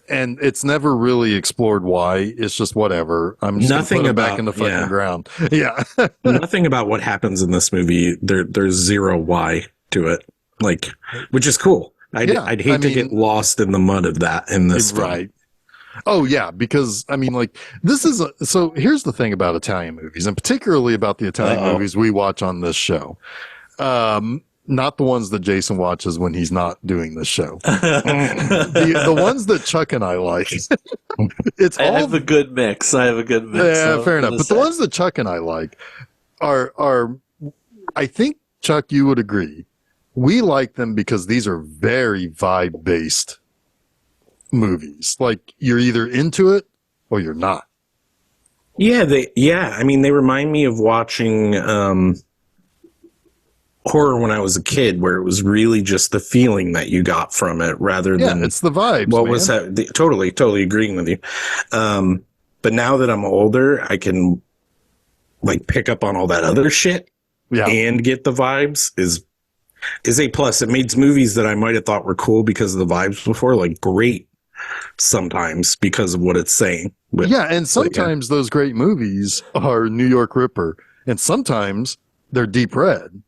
and it's never really explored why. It's just whatever. I'm just Nothing put it about back in the fucking ground. Yeah. Nothing about what happens in this movie. There's zero why to it. Like, which is cool. I'd hate to get lost in the mud of that in this film. Right. Oh yeah, because I mean, like this is so. Here's the thing about Italian movies, and particularly about the Italian movies we watch on this show. Not the ones that Jason watches when he's not doing this show. The ones that Chuck and I like. I have a good mix. Yeah, fair enough. But the ones that Chuck and I like are I think Chuck, you would agree. We like them because these are very vibe based movies. Like you're either into it or you're not. Yeah, I mean, they remind me of watching horror when I was a kid, where it was really just the feeling that you got from it rather than it's the vibes. What was that? Totally agreeing with you. But now that I'm older, I can like pick up on all that other shit and get the vibes is a plus. It makes movies that I might have thought were cool because of the vibes before, like great sometimes because of what it's saying. And sometimes those great movies are New York Ripper, and sometimes they're Deep Red.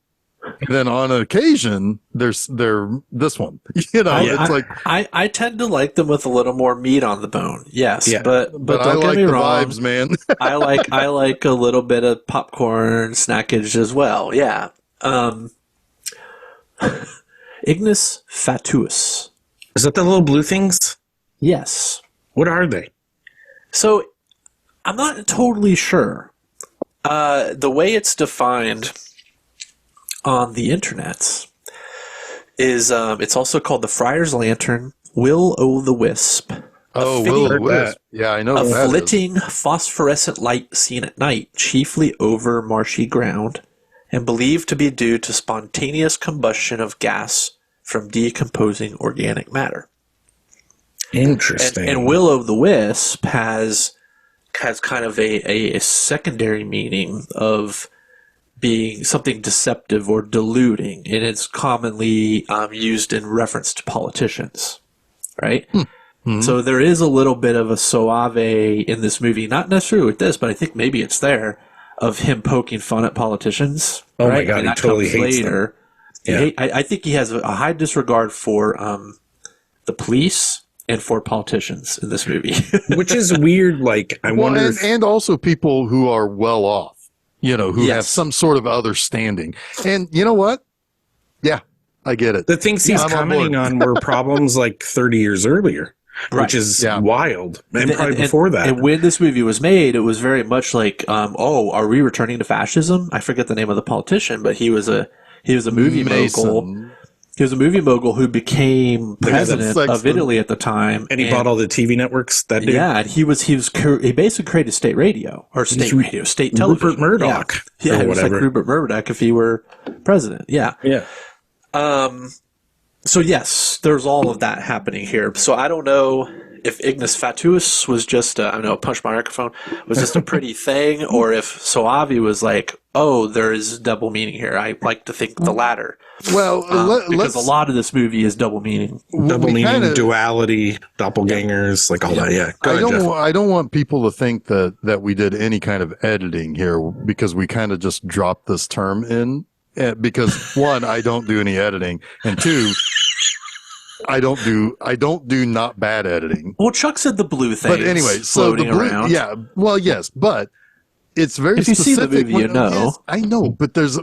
And then on occasion, they're this one. You know, it's like I tend to like them with a little more meat on the bone. Yes, but I don't like get me the wrong, vibes, man. I like a little bit of popcorn snackage as well. Yeah. Ignis Fatuus. Is that the little blue things? Yes. What are they? So I'm not totally sure. The way it's defined on the internet is it's also called the Friar's Lantern, Will-o'-the-Wisp. Will-o'-the-Wisp. Yeah, I know. A flitting phosphorescent light seen at night, chiefly over marshy ground, and believed to be due to spontaneous combustion of gas from decomposing organic matter. Interesting. And Will-o'-the-Wisp has kind of a secondary meaning of being something deceptive or deluding, and it's commonly used in reference to politicians, right? Mm-hmm. So there is a little bit of a Soavi in this movie, not necessarily with this, but I think maybe it's there, of him poking fun at politicians. Oh right? my God, he totally hates them. Yeah. I think he has a high disregard for the police and for politicians in this movie. Which is weird, like, I wonder and also people who are well off. You know, who have some sort of other standing. And you know what? Yeah, I get it. The things he's commenting on were problems like 30 years earlier, which is wild. And probably before that. And when this movie was made, it was very much like, are we returning to fascism? I forget the name of the politician, but he was a movie mogul. He was a movie mogul who became president of Italy at the time, and he bought all the TV networks. That dude, and he basically created state radio or state television. Rupert Murdoch, yeah, it was like Rupert Murdoch if he were president. Yeah. So yes, there's all of that happening here. So I don't know if Ignis Fatuus was just punch my microphone was just a pretty thing, or if Soavi was like, oh, there is double meaning here. I like to think the latter. Well, because a lot of this movie is double meaning. Double meaning, duality, doppelgangers, like all that. Yeah. I don't want people to think that we did any kind of editing here because we kind of just dropped this term in. Because one, I don't do any editing, and two, I don't do not bad editing. Well, Chuck said the blue thing. But anyway, so the blue, around. Yeah. Well, yes, but it's very if you specific. See the movie, you know. Yes, I know, but there's.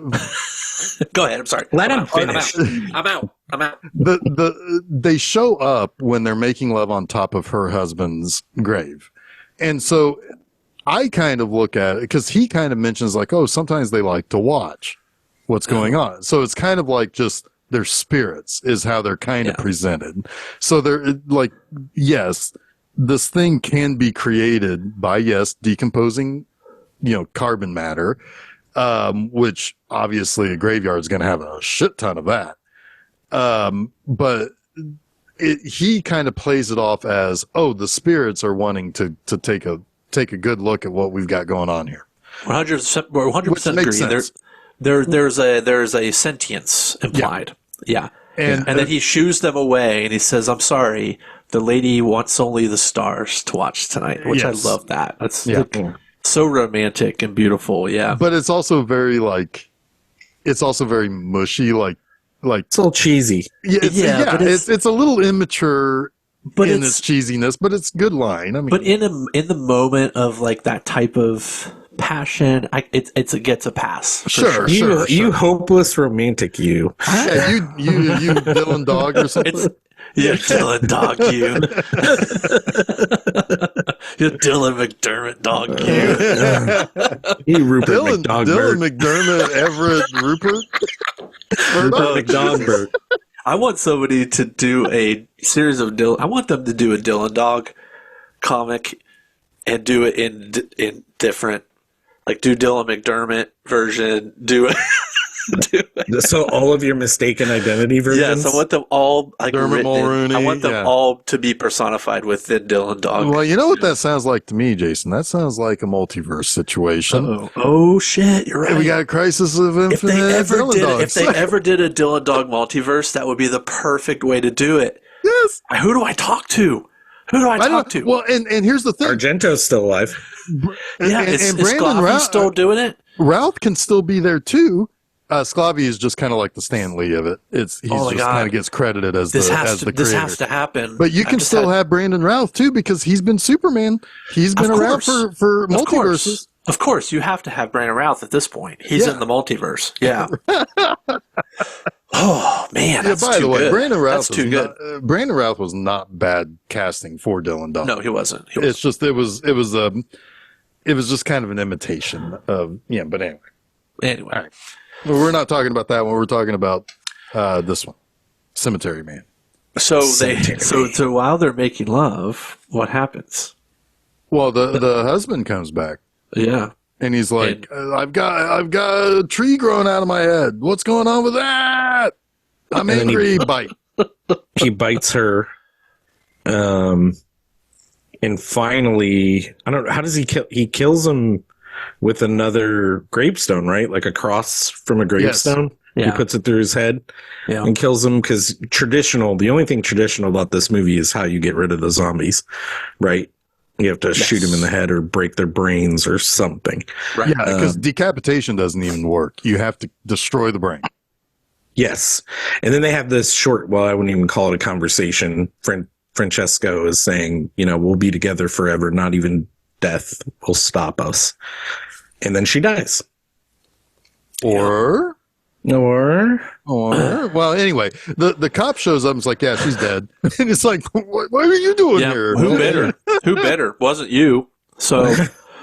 Go ahead. I'm sorry. Let him finish. I'm out. They show up when they're making love on top of her husband's grave, and so I kind of look at it because he kind of mentions like, oh, sometimes they like to watch. what's going on. So it's kind of like just their spirits is how they're kind of presented. So they're like, yes, this thing can be created by, decomposing, carbon matter, which obviously a graveyard is going to have a shit ton of that. But he kind of plays it off as, the spirits are wanting to take a good look at what we've got going on here. 100% agree. There's a sentience implied. Yeah. And then he shoos them away and he says, I'm sorry, the lady wants only the stars to watch tonight, which I love that. That's so romantic and beautiful. Yeah. But it's also very mushy, like it's a little cheesy. It's a little immature in its cheesiness, but it's good line. I mean, but in the moment of like that type of passion, it gets a pass. Sure. You hopeless romantic, you. Yeah, you Dylan dog or something. You Dylan dog, you. You Dylan McDermott dog, you. You Rupert Dylan McDermott, Everett Rupert. McDonbert. I want somebody to do a series of Dylan. I want them to do a Dylan dog comic and do it in different. Like, do Dylan McDermott version, do it. So all of your mistaken identity versions? Yes, I want them all Dermot Mulrooney. I want them all to be personified within Dylan Dog. Well, you know what that sounds like to me, Jason? That sounds like a multiverse situation. Oh shit, you're right. We got a Crisis of Infinite Dylan Dogs. If they ever did a Dylan Dog multiverse, that would be the perfect way to do it. Yes. Who do I talk to? Well, and here's the thing. Argento's still alive. Is Sclavi still doing it? Ralph can still be there too. Sclavi is just kind of like the Stan Lee of it. He's just kind of gets credited as the creator. This has to happen. But you can still have Brandon Routh too, because he's been Superman. He's been around for multiverses. Of course, you have to have Brandon Routh at this point. He's in the multiverse. Yeah. Oh man, that's by the way, good. Brandon Routh that's too good. Brandon Routh was not bad casting for Dylan Dog. No, he wasn't. It's just it was just kind of an imitation of But anyway, all right. Well, we're not talking about that one. We're talking about this one, Cemetery Man. So while they're making love, what happens? Well, the husband comes back. Yeah. And he's like, I've got a tree growing out of my head. What's going on with that? I'm angry. Bite. He bites her. And finally, I don't know, how does he kill? He kills him with another gravestone, right? Like a cross from a gravestone. Yes. Yeah. He puts it through his head and kills him because the only thing traditional about this movie is how you get rid of the zombies, right? You have to shoot them in the head or break their brains or something. Right. Yeah, because decapitation doesn't even work. You have to destroy the brain. Yes. And then they have this short, I wouldn't even call it a conversation. Francesco is saying, we'll be together forever. Not even death will stop us. And then she dies. Or well, anyway, the cop shows up and is like, yeah, she's dead. And it's like, what are you doing here? Who better? Wasn't you. So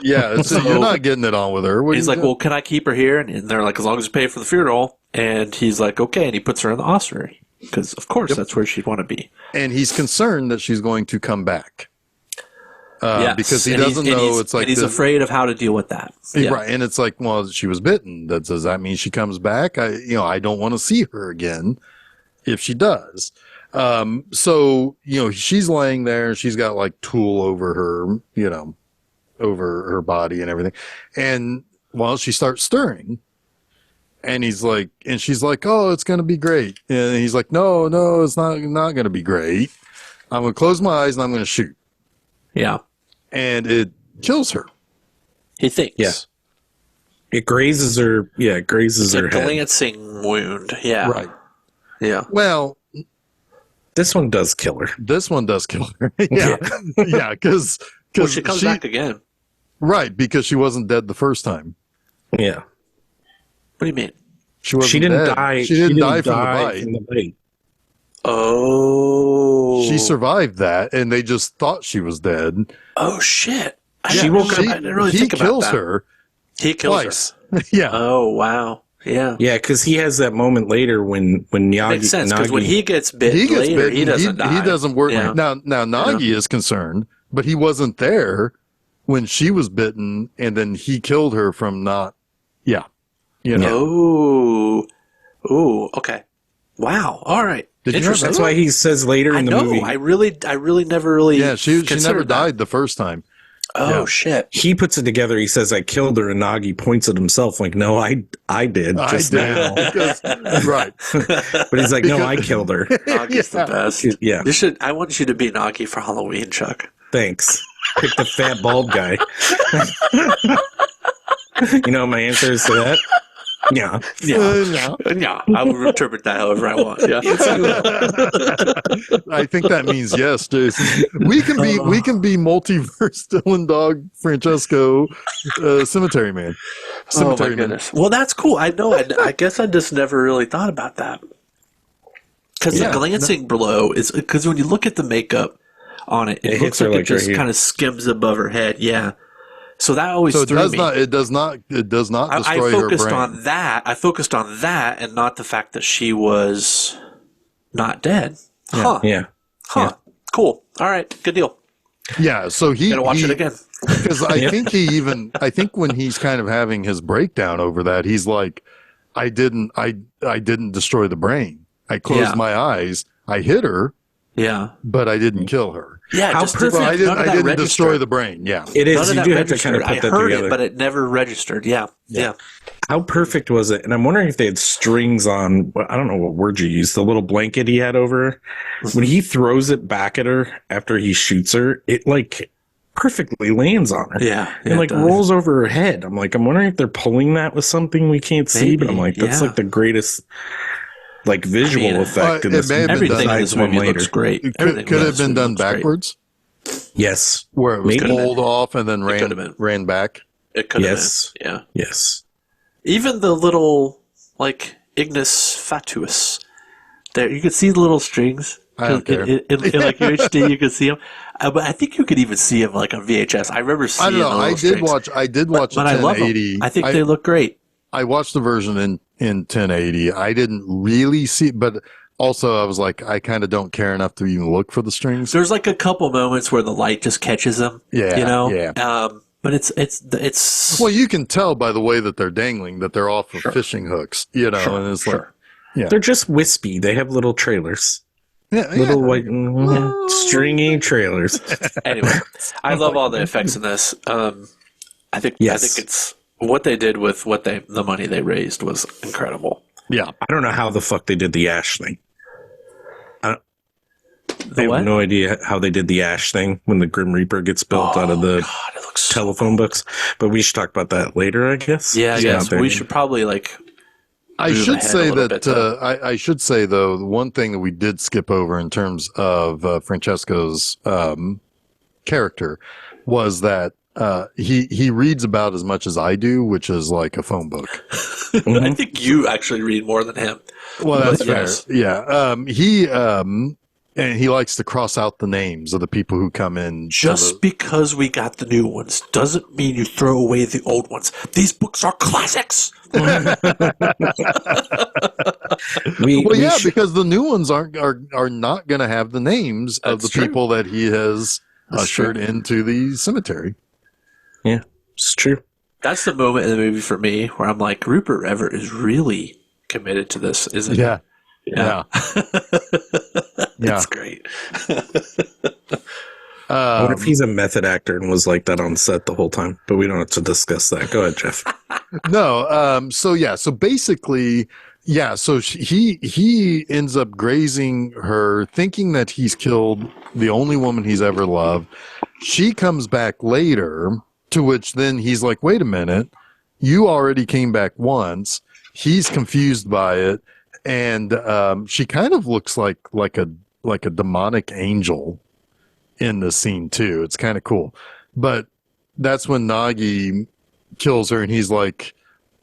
yeah, so you're not getting it on with her. He's like, well, can I keep her here? And they're like, as long as you pay for the funeral. And he's like, okay. And he puts her in the ossuary because, of course, that's where she'd want to be. And he's concerned that she's going to come back. Because he doesn't know it's like he's afraid of how to deal with that. Yeah. Right. And it's like, well, she was bitten. Does that mean she comes back? I don't want to see her again if she does. So, she's laying there. She's got like tulle over her, over her body and everything. And she starts stirring. And she's like, oh, it's going to be great. And he's like, no, it's not going to be great. I'm going to close my eyes and I'm going to shoot. Yeah. And it kills her. He thinks. Yeah. It grazes her. Yeah, it grazes her head. It's a glancing wound. Yeah. Right. Yeah. Well, this one does kill her. Yeah. Yeah, because she comes back again. Right, because she wasn't dead the first time. Yeah. What do you mean? She didn't die. She didn't die from the bite. Oh. She survived that, and they just thought she was dead. Oh, shit. She woke up. I didn't really think about that. He kills her. He kills twice. her. Yeah. Oh, wow. Yeah. Yeah, because he has that moment later when Nagi Makes sense, because when Nagi- he gets bit He gets later, bitten. he doesn't die. He doesn't work. Yeah. Now Nagi is concerned, but he wasn't there when she was bitten, and then he killed her from not. Yeah. You know. Oh, okay. Wow. All right. Did you know Interesting. That's why he says later I in the know. movie. I really never really. Yeah, she never considered that. died the first time. Oh Yeah. shit. He puts it together. He says, "I killed her," and Nagi points at himself like, "No, I did just now." because, right. But he's like, "No, I killed her." Nagi's the best. Yeah, I want you to be Nagi for Halloween, Chuck. thanks. Pick the fat bald guy. You know what my answer is to that? Yeah. Yeah. I will interpret that however I want. Yeah. I think that means yes, Jason. We can be multiverse Dylan Dog Francesco Cemetery Man. Cemetery Oh my goodness. Well, that's cool. I know. I guess I just never really thought about that. Because the glancing blow is because when you look at the makeup on it, it looks hits her like it like just right kind of skims above her head. Yeah. So that always So it threw does me. not. It does not destroy I her focused brain. on that. I focused on that, and not the fact that she was not dead. Huh. Yeah. Huh. Cool. All right. Good deal. Yeah. So he Gotta watch it again. because I think when he's kind of having his breakdown over that, he's like, I didn't destroy the brain. I closed my eyes. I hit her, Yeah. but I didn't kill her. Yeah. How just perfect- didn't- I none of that didn't registered. destroy the brain. Yeah. It None is. of You that do have to registered. kind of put I that heard together. it, but it never registered. Yeah. Yeah. How perfect was it? And I'm wondering if they had strings on, I don't know what word you used, the little blanket he had over her. When he throws it back at her after he shoots her, it like perfectly lands on her. Yeah. And like rolls over her head. I'm like, I'm wondering if they're pulling that with something we can't see, but I'm Maybe, like, that's yeah. like the greatest like visual effect in it this may have been Everything in done- this movie looks great. It Everything could in have this been movie done looks great. backwards, Yes. where it was Maybe. pulled off and then could've been. ran back. It could have Yes. been. Yeah. Yes. Even the little, like, ignis fatuus. There, you could see the little strings. I don't care. In like UHD, you could see them. But I think you could even see them like on VHS. I remember I seeing don't know. the little strings. I did watch But a I love them. 1080. I think they look great. I watched the version in 1080. I didn't really see, but also I was like, I kind of don't care enough to even look for the strings. There's like a couple moments where the light just catches them. Yeah, You know? yeah. But it's Well, you can tell by the way that they're dangling that they're off of fishing hooks, you know, and it's like, They're just wispy. They have little trailers. yeah, Little white stringy trailers. Anyway, I love all the effects in this. I think it's what they did with the money they raised was incredible. yeah. I don't know how the fuck they did the ash thing. I what? have no idea how they did the ash thing when the Grim Reaper gets built out of the God, it looks so telephone books. But we should talk about that later, I guess. Yeah, It's yes. out there. We should probably like. I move should ahead say a little that bit, though. I should say though the one thing that we did skip over in terms of Francesco's character was that he reads about as much as I do, which is like a phone book. I think you actually read more than him. Well, that's But fair. yes. Yeah. And he likes to cross out the names of the people who come in. Just because we got the new ones doesn't mean you throw away the old ones. These books are classics. Well, because the new ones are not going to have the names of the That's true. people that he has That's ushered true. into the cemetery. Yeah, it's true. That's the moment in the movie for me where I'm like, Rupert Everett is really committed to this, isn't he? Yeah. Yeah. It's great. I wonder if he's a method actor and was like that on set the whole time, but we don't have to discuss that. Go ahead, Jeff. No. So basically, yeah. So he ends up grazing her, thinking that he's killed the only woman he's ever loved. She comes back later, to which then he's like, wait a minute, you already came back once. He's confused by it. And she kind of looks like a demonic angel in the scene too. It's kind of cool. But that's when Nagi kills her and he's like,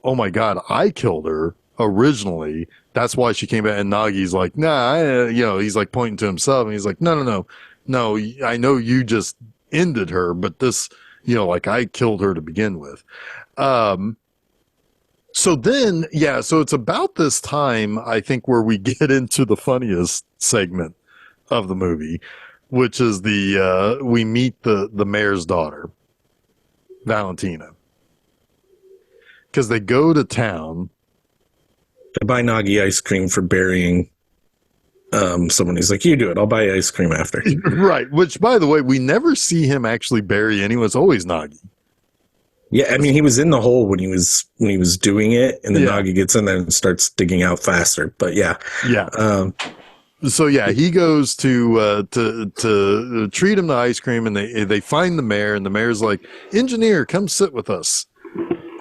oh my God, I killed her originally. That's why she came back. And Nagi's like, nah, he's like pointing to himself and he's like, no, I know you just ended her, but this, like I killed her to begin with. So then, so it's about this time, I think, where we get into the funniest segment of the movie, which is we meet the mayor's daughter, Valentina. Because they go to town. They buy Nagi ice cream for burying someone. He's like, you do it. I'll buy ice cream after. Right. Which, by the way, we never see him actually bury anyone. It's always Nagi. Yeah, I mean, he was in the hole when he was doing it, and then Nagi gets in there and starts digging out faster. But yeah. So he goes to treat him to ice cream, and they find the mayor, and the mayor's like, engineer, come sit with us.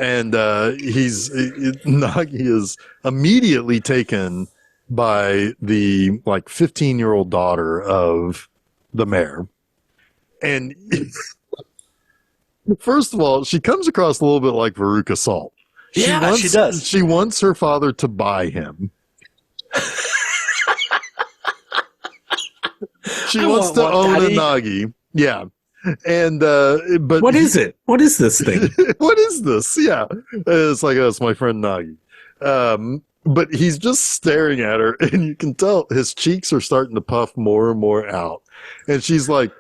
And Nagi is immediately taken by the 15-year-old daughter of the mayor. And first of all, she comes across a little bit like Veruca Salt. She does. She wants her father to buy him. She wants to own a Nagi. Yeah. And but what is it? What is this thing? What is this? Yeah. It's like, it's my friend Nagi. But he's just staring at her, and you can tell his cheeks are starting to puff more and more out. And she's like,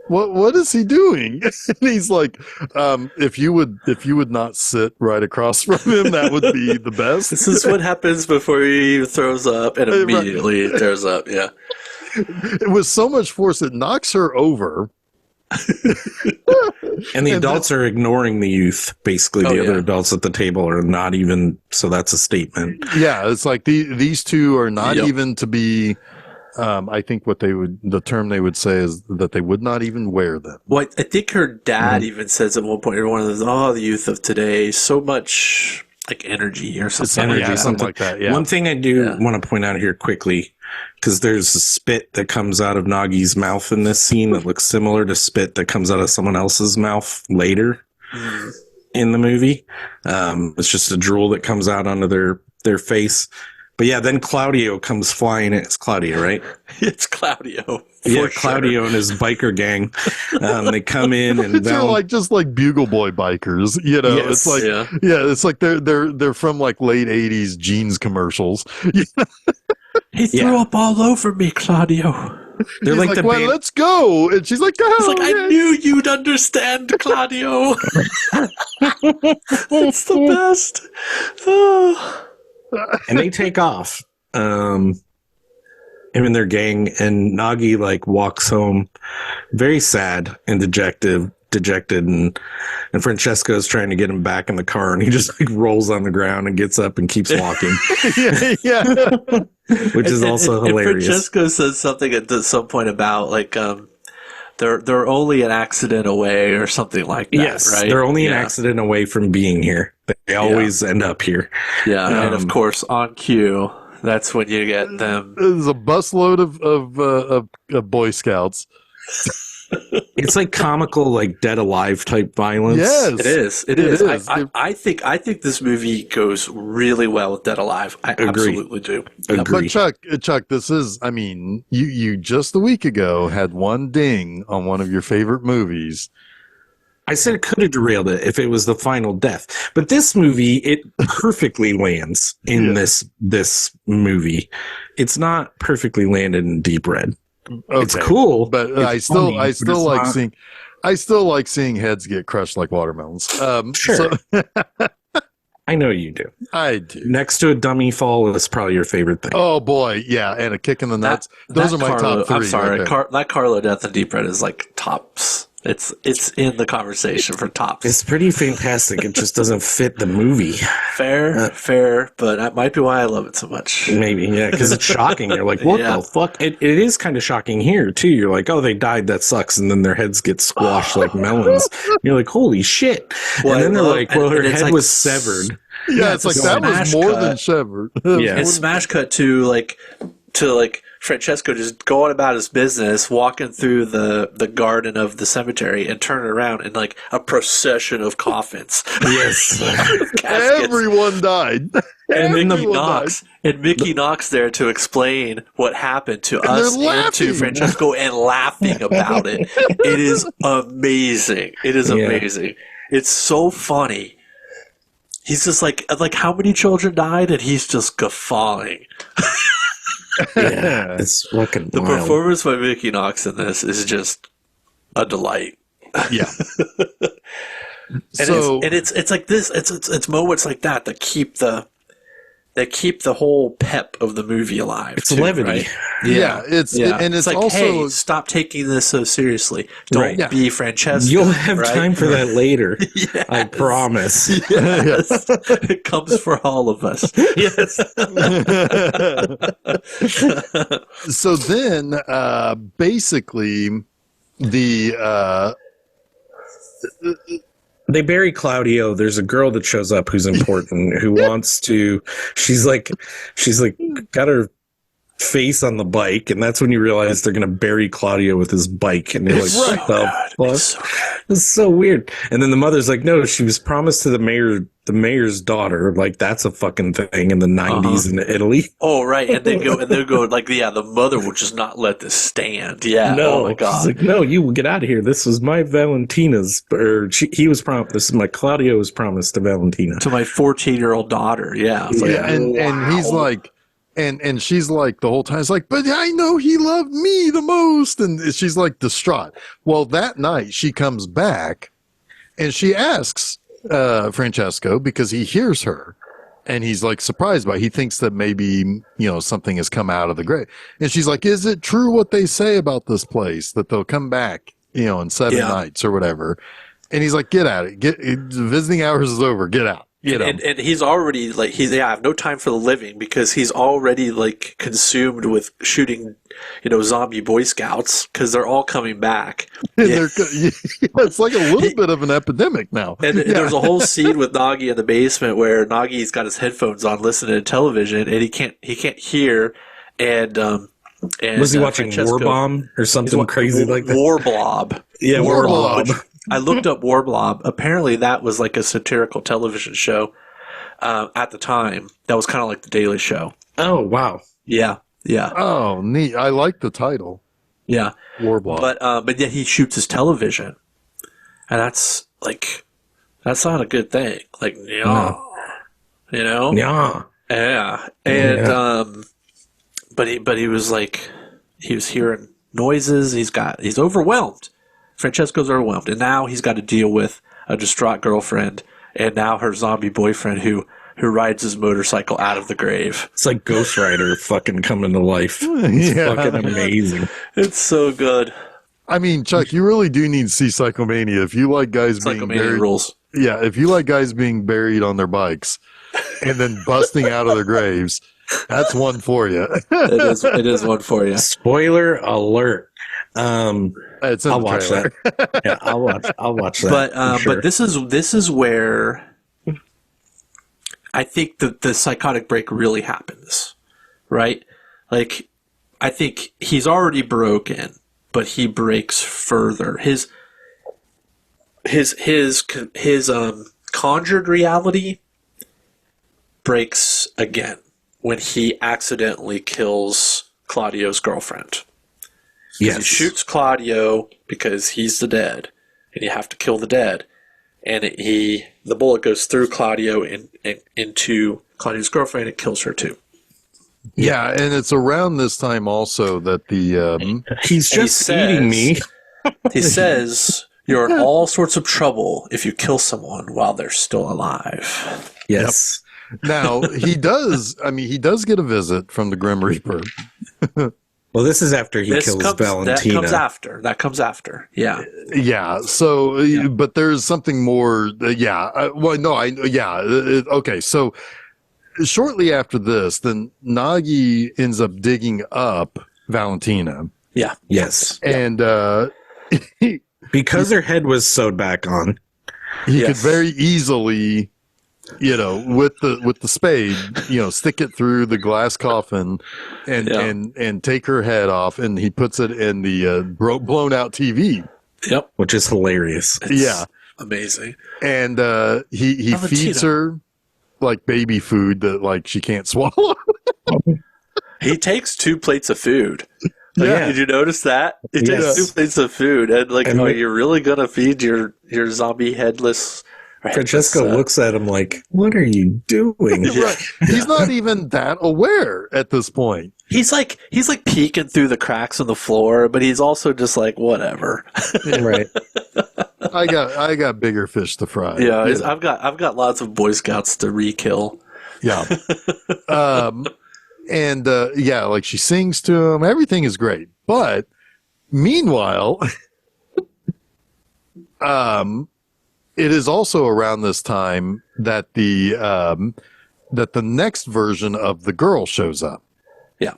what is he doing? And he's like, if you would not sit right across from him, that would be the best. This is what happens before he throws up and immediately throws up. Yeah. It was so much force it knocks her over. And the adults are ignoring the youth. Basically, the other adults at the table are not even. So that's a statement. Yeah, it's like these two are not even to be. I think the term they would say is that they would not even wear them. Well, I think her dad even says at one point, one of those, the youth of today, so much like energy or something. Something like that. Yeah. One thing I do want to point out here quickly, because there's a spit that comes out of Nagi's mouth in this scene that looks similar to spit that comes out of someone else's mouth later in the movie. It's just a drool that comes out onto their face. But yeah, then Claudio comes flying. It's Claudio, right? It's Claudio. Claudio and his biker gang. They come in and they're just like Bugle Boy bikers. You know, it's like it's like they're from like late '80s jeans commercials. He threw up all over me, Claudio. They're like the well, let's go. And she's like, I knew you'd understand, Claudio. It's the best. Oh. And they take off. Him and their gang, and Nagi walks home very sad and dejected, and Francesco's trying to get him back in the car, and he just rolls on the ground and gets up and keeps walking. Which is also hilarious. And Francesco says something at some point about they're only an accident away or something like that. Yes, right? They're only an accident away from being here. They always end up here. Yeah, and of course on cue, that's when you get them. There's a busload of Boy Scouts. It's like comical, Dead Alive type violence. Yes, it is. I think this movie goes really well with Dead Alive. I absolutely do. Agree. But Chuck, this is. I mean, you just a week ago had one ding on one of your favorite movies. I said it could have derailed it if it was the final death, but this movie, it perfectly lands in this movie. It's not perfectly landed in Deep Red. Okay. It's cool, but I still like seeing heads get crushed like watermelons. Sure. I know you do. I do. Next to a dummy fall is probably your favorite thing. Oh boy, yeah, and a kick in the nuts. Those are my top three. I'm sorry, that Carlo death in Deep Red is tops. It's in the conversation for tops. It's pretty fantastic. It just doesn't fit the movie. Fair, but that might be why I love it so much. Maybe, yeah, because it's shocking. You're like, what the fuck? It is kind of shocking here, too. You're like, oh, they died, that sucks. And then their heads get squashed like melons. You're like, holy shit. Well, and then they're like, well, her head was severed. Yeah, it's like that was more than severed. Yeah. It's smash cut to Francesco just going about his business, walking through the garden of the cemetery and turning around and a procession of coffins. Yes. Everyone died. And Mickey Knox there to explain what happened to us and to Francesco and laughing about it. It is amazing. It is amazing. It's so funny. He's just like how many children died, and he's just guffawing. Yeah, it's fucking The wild. performance by Mickey Knox in this is just a delight. Yeah. And it's like this. It's moments like that keep the whole pep of the movie alive. It's too, levity. right? And it's like, also hey, stop taking this so seriously. Don't be Francesca. You'll have time for that later. Yes. I promise. Yes. It comes for all of us. Yes. So then, basically, They bury Claudio. There's a girl that shows up who's important, who wants to. She's like got her face on the bike, and that's when you realize they're gonna bury Claudio with his bike, and you're like, what the fuck? It's so weird. And then the mother's like, no, she was promised to the mayor's daughter. Like, that's a fucking thing in the 90s in Italy. Oh, right. And they go like, yeah, the mother will just not let this stand. Yeah. No, oh my God. she's like, no, you get out of here. This was my Valentina's, or he was promised. This is my Claudio was promised to Valentina. To my 14-year-old daughter. Yeah. It's like, and he's like, and she's like the whole time, it's like, but I know he loved me the most. And she's like distraught. Well, that night she comes back and she asks Francesco, because he hears her and he's like surprised by it. He thinks that maybe, something has come out of the grave. And she's like, is it true what they say about this place, that they'll come back, in 7 nights or whatever? And he's like, get out of it. Visiting hours is over. Get out. And he's already like I have no time for the living, because he's already like consumed with shooting, zombie Boy Scouts, because they're all coming back. It's like a little bit of an epidemic now. And there's a whole scene with Nagi in the basement where Nagi's got his headphones on, listening to television, and he can't hear. And was he watching War Bomb or something crazy like that? War Blob. Yeah, War Blob. I looked up War Blob. Apparently, that was like a satirical television show at the time. That was kind of like The Daily Show. Oh, wow. Yeah. Oh, neat. I like the title. Yeah. War Blob. But yet he shoots his television, and that's not a good thing. Like, yeah. Yeah. And but he was like, he was hearing noises. He's overwhelmed. Francesco's overwhelmed, and now he's got to deal with a distraught girlfriend, and now her zombie boyfriend who rides his motorcycle out of the grave. It's like Ghost Rider fucking coming to life. It's fucking amazing. It's so good. I mean, Chuck, you really do need to see Psychomania if you like guys being buried. Rules. Yeah, if you like guys being buried on their bikes and then busting out of their graves, that's one for you. It is one for you. Spoiler alert. It's I'll watch that. Yeah, I'll watch that. But this is where I think the psychotic break really happens, right? Like, I think he's already broken, but he breaks further. His conjured reality breaks again when he accidentally kills Claudio's girlfriend. Yes. He shoots Claudio because he's the dead, and you have to kill the dead. And the bullet goes through Claudio and into Claudio's girlfriend. It kills her too. Yeah, and it's around this time also that he's just eating me. He says, "You're in all sorts of trouble if you kill someone while they're still alive." Yes. Yep. Now he does. I mean, he does get a visit from the Grim Reaper. Well, this is after he kills Valentina. That comes after. Yeah. Yeah. So, but there's something more. Okay. So, shortly after this, then Nagi ends up digging up Valentina. Yeah. Yes. And because her head was sewed back on, he could very easily, with the spade, stick it through the glass coffin and take her head off, and he puts it in the blown out TV. Yep. Which is hilarious. It's amazing. And he feeds her like baby food that like she can't swallow. He takes 2 plates of food. Did you notice that? He takes 2 plates of food, and you're really gonna feed your zombie headless Right, Francesco looks at him like, "What are you doing?" Right. He's not even that aware at this point. He's like peeking through the cracks in the floor, but he's also just like, whatever. Right. I got bigger fish to fry. Yeah, You know. I've got lots of Boy Scouts to re-kill. Yeah. Like she sings to him. Everything is great. But meanwhile, it is also around this time that the next version of the girl shows up. Yeah.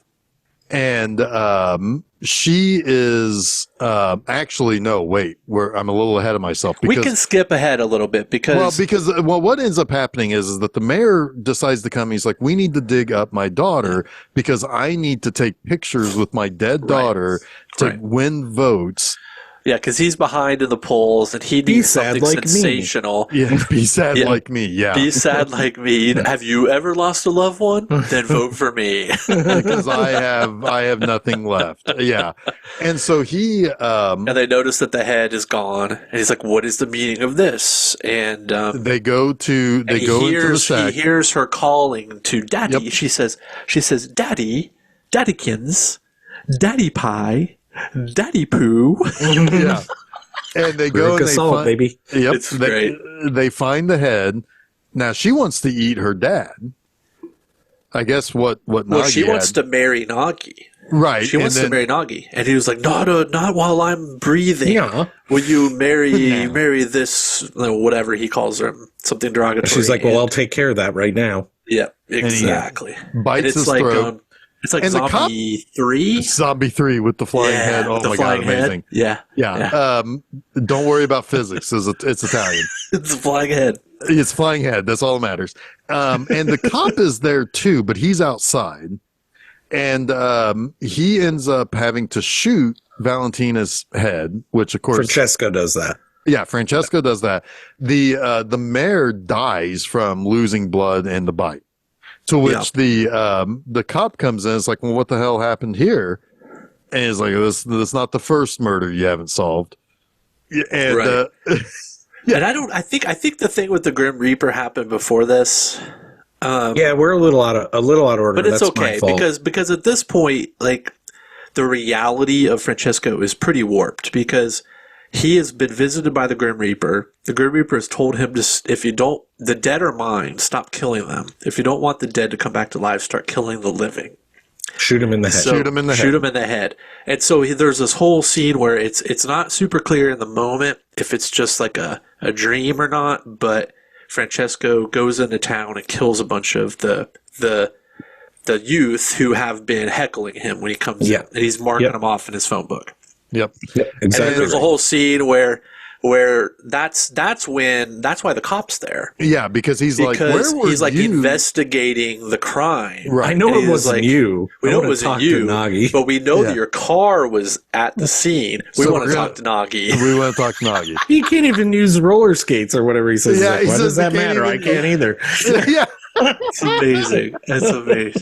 And she is actually no, wait, I'm a little ahead of myself because we can skip ahead a little bit because what ends up happening is that the mayor decides to come. He's like, we need to dig up my daughter because I need to take pictures with my dead daughter to win votes. Yeah, because he's behind in the polls and he needs something like sensational. Yeah, be sad like me. Yeah, be sad like me. Have you ever lost a loved one? Then vote for me because I have nothing left. Yeah, and so he and they notice that the head is gone, and he's like, "What is the meaning of this?" And they go into the shack. He hears her calling to Daddy. Yep. She says, "Daddy, Daddykins, Daddy Pie." Daddy Poo. Yeah. And they go and they find, baby. Yep. It's great. They find the head. Now she wants to eat her dad. I guess what Nagi she wants to marry Nagi. Right. She wants to marry Nagi. And he was like, not while I'm breathing. Yeah. Will you marry this, whatever he calls her, something derogatory. She's like, well, I'll take care of that right now. Yeah, exactly. Bites his throat. It's like Zombie 3? Zombie 3 with the flying head. Oh my God, amazing. Yeah. Don't worry about physics. It's Italian. It's a flying head. It's flying head. That's all that matters. And the cop is there too, but he's outside. And he ends up having to shoot Valentina's head, which of course Francesco does that. Yeah, Francesco does that. The mayor dies from losing blood in the bite. To which the cop comes in. It's like, well, what the hell happened here? And he's like, this is not the first murder you haven't solved. And and I think the thing with the Grim Reaper happened before this. We're a little out of order. But it's That's okay my fault. because at this point, like, the reality of Francesco is pretty warped because he has been visited by the Grim Reaper. The Grim Reaper has told him the dead are mine, stop killing them. If you don't want the dead to come back to life, start killing the living. Shoot him in the head. Shoot him in the head. And so there's this whole scene where it's not super clear in the moment if it's just like a dream or not, but Francesco goes into town and kills a bunch of the youth who have been heckling him when he comes in. And he's marking them off in his phone book. Yep. Exactly. And then there's a whole scene where that's why the cop's there. Yeah, because he's like investigating the crime. Right. I know it wasn't you. We know it wasn't you, Nagi. but we know that your car was at the scene. We want to talk to Nagi. We want to talk to Nagi. He can't even use roller skates or whatever he says. Yeah, what does that matter? I can't either. Yeah. It's amazing. It's amazing.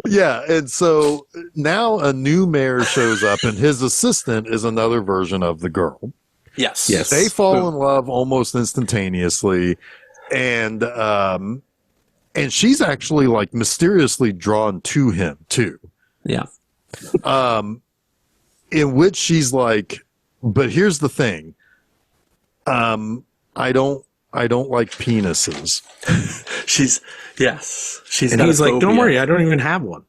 Yeah, and so now a new mayor shows up, and his assistant is another version of the girl. Yes. They fall in love almost instantaneously, and she's actually like mysteriously drawn to him too. Yeah. In which she's like, but here's the thing. I don't like penises. She's and he's like, don't worry, I don't even have one.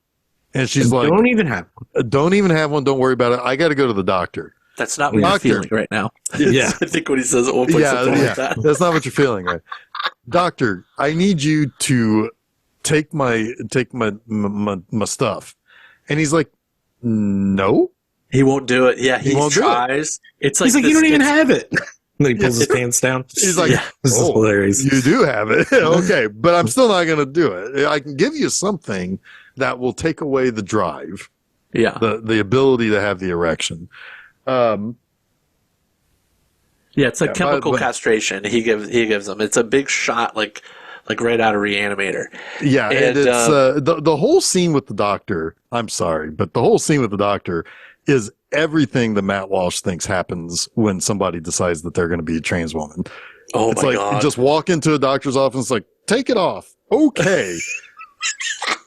And she's like, don't even have one. Don't even have one. Don't worry about it. I got to go to the doctor. That's not what you're feeling right now. Yeah. I think when he says it, we'll play something like that. That's not what you're feeling, right? Doctor, I need you to take my stuff. And he's like, no. He won't do it. Yeah, he tries. It's like he's like, you don't even have it. And he pulls his pants down. He's like, this is hilarious. You do have it. Okay, but I'm still not going to do it. I can give you something that will take away the drive. Yeah. The ability to have the erection. Yeah, it's like chemical castration. He gives them. It's a big shot, like right out of Reanimator. Yeah, and it's the whole scene with the doctor. I'm sorry, but the whole scene with the doctor is everything that Matt Walsh thinks happens when somebody decides that they're going to be a trans woman. Oh it's my like God. you just walk into a doctor's office, like, take it off. Okay.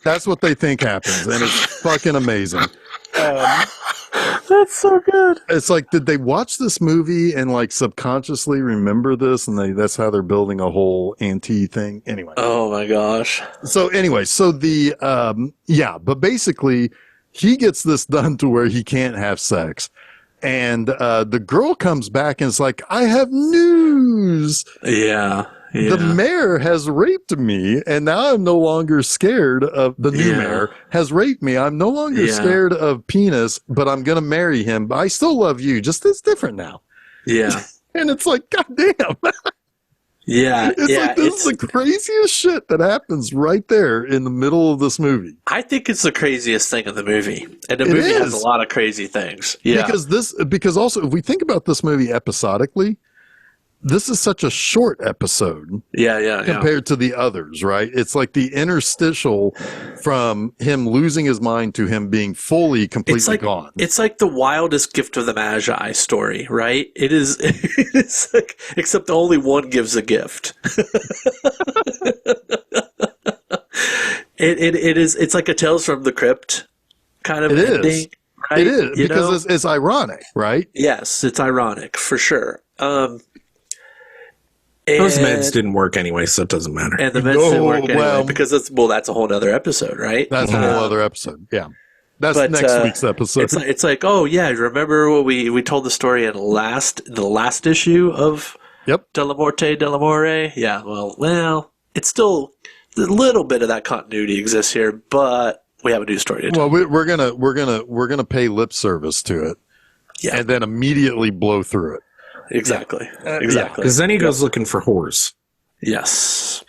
That's what they think happens, and it's fucking amazing. That's so good. It's like, did they watch this movie and like subconsciously remember this, and that's how they're building a whole anti thing? Anyway. Oh my gosh. So anyway, so the but basically he gets this done to where he can't have sex. And the girl comes back and is like, I have news. Yeah. The mayor has raped me, and now I'm no longer scared of the new mayor has raped me. I'm no longer scared of penis, but I'm going to marry him. But I still love you. Just it's different now. Yeah. And it's like, God damn. Yeah. It's like, this is the craziest shit that happens right there in the middle of this movie. I think it's the craziest thing in the movie. And the movie has a lot of crazy things. Yeah. Because also, if we think about this movie episodically, this is such a short episode compared to the others, right? It's like the interstitial from him losing his mind to him being completely gone. It's like the wildest gift of the Magi story, right? It is, it's like, except only one gives a gift. It's like a Tales from the Crypt kind of ending, right? It is, because it's ironic, right? Yes, it's ironic, for sure. Those meds didn't work anyway, so it doesn't matter. And the meds didn't work anyway, because that's a whole other episode, right? That's a whole other episode, yeah. That's next week's episode. It's like, oh yeah, remember what we told the story in the last issue of Dellamorte Dellamore? Yeah, well, it's still a little bit of that continuity exists here, but we have a new story to tell. Well, we're gonna pay lip service to it, and then immediately blow through it. Exactly. Because then he goes looking for whores. Yes.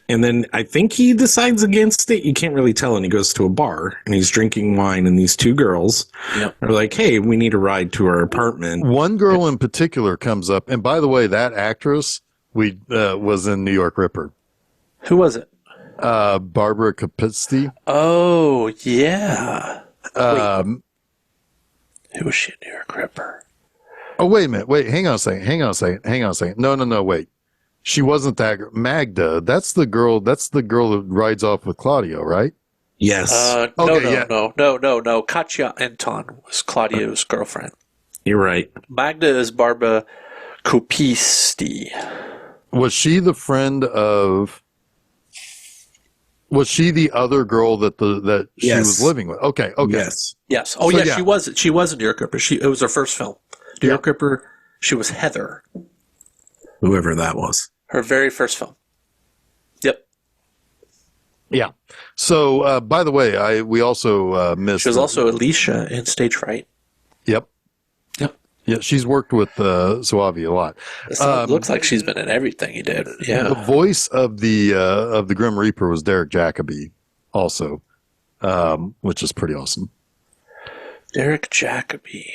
And then I think he decides against it. You can't really tell. And he goes to a bar and he's drinking wine. And these two girls are like, hey, we need a ride to our apartment. One girl in particular comes up. And by the way, that actress was in New York Ripper. Who was it? Barbara Kapitsky. Oh, yeah. Who was she in New York Ripper? Oh, wait a minute. Wait, hang on a second. No, wait. She wasn't that girl. Magda, that's the girl that rides off with Claudio, right? Yes. No. Katya Anton was Claudio's girlfriend. You're right. Magda is Barbara Kupisti. Was she the friend of... Was she the other girl that she was living with? Okay. Yes. Oh, so, yeah, she was. She was in New York Ripper. It was her first film. New York Ripper, she was Heather. Whoever that was. Her very first film. Yep. Yeah. So, by the way, we also missed... She was also Alicia in Stage Fright. Yep. Yeah, she's worked with Soavi a lot. It looks like she's been in everything he did. Yeah. The voice of the Grim Reaper was Derek Jacobi also, which is pretty awesome. Derek Jacobi.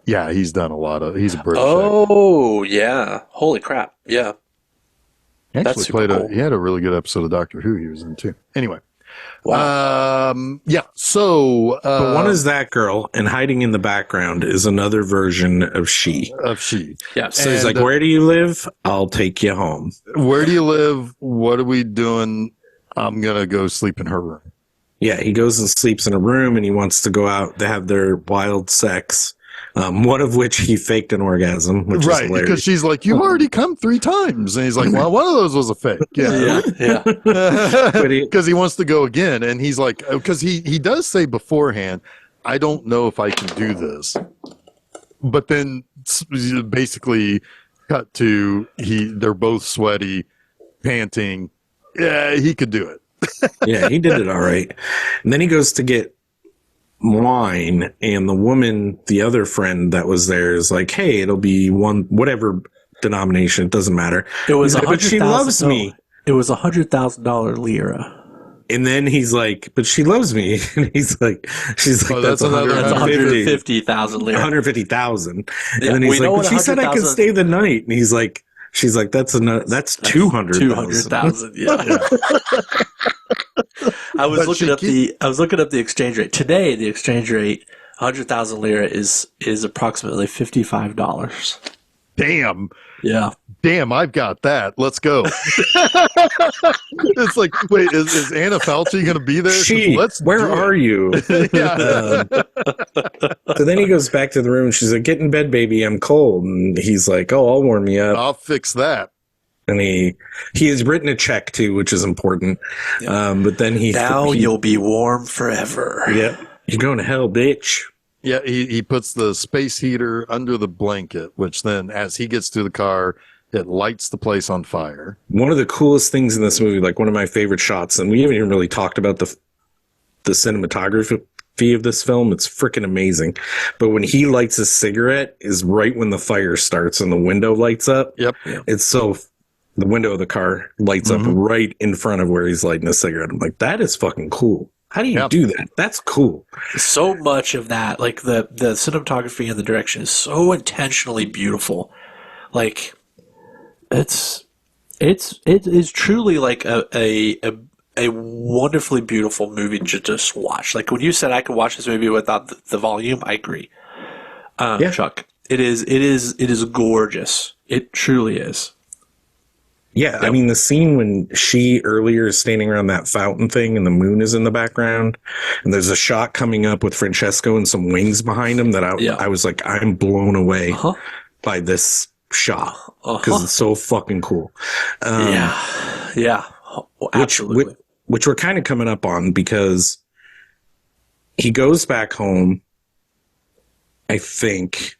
Yeah, he's done a lot of... He's a British actor. Yeah. Holy crap. Yeah. He actually played cool. He had a really good episode of Doctor Who he was in, too. Anyway. Wow. So... but one is that girl, and hiding in the background is another version of she. Yeah. So he's like, where do you live? I'll take you home. Where do you live? What are we doing? I'm going to go sleep in her room. Yeah, he goes and sleeps in a room, and he wants to go out to have their wild sex. One of which he faked an orgasm, which is hilarious. Because she's like, "You've already come 3 times," and he's like, "Well, one of those was a fake." Yeah. Because he wants to go again, and he's like, because he does say beforehand, "I don't know if I can do this," but then basically cut to they're both sweaty, panting. Yeah, he could do it. Yeah, he did it all right. And then he goes to get wine, and the woman, the other friend that was there, is like, hey, it'll be whatever denomination, it doesn't matter. It was like, but she loves me. It was $100,000 lira. And then he's like, but she loves me. And she's like, that's 150,000 lira. 150,000. And then he's like, but she said I could stay the night. And she's like, that's 200,000. Yeah. I was looking up the exchange rate today. The exchange rate, 100,000 lira is approximately $55. damn. Yeah. Damn, I've got that. Let's go. It's like, wait, is Anna Fauci going to be there? Where are you? Yeah. So then he goes back to the room and she's like, get in bed, baby. I'm cold. And he's like, oh, I'll warm you up. I'll fix that. And he has written a check too, which is important. Yep. But then you'll be warm forever. Yeah. You're going to hell, bitch. Yeah, he puts the space heater under the blanket, which then, as he gets to the car, it lights the place on fire. One of the coolest things in this movie, like one of my favorite shots, and we haven't even really talked about the cinematography of this film. It's freaking amazing. But when he lights a cigarette is right when the fire starts and the window lights up. Yep. The window of the car lights up right in front of where he's lighting a cigarette. I'm like, that is fucking cool. How do you do that? That's cool. So much of that, like the cinematography and the direction is so intentionally beautiful. Like it is truly like a wonderfully beautiful movie to just watch. Like when you said I could watch this movie without the volume, I agree. Chuck, it is gorgeous. It truly is. Yeah, yep. I mean, the scene when she earlier is standing around that fountain thing and the moon is in the background, and there's a shot coming up with Francesco and some wings behind him that I was like, I'm blown away by this shot because it's so fucking cool. Yeah, absolutely. Which we're kind of coming up on because he goes back home, I think.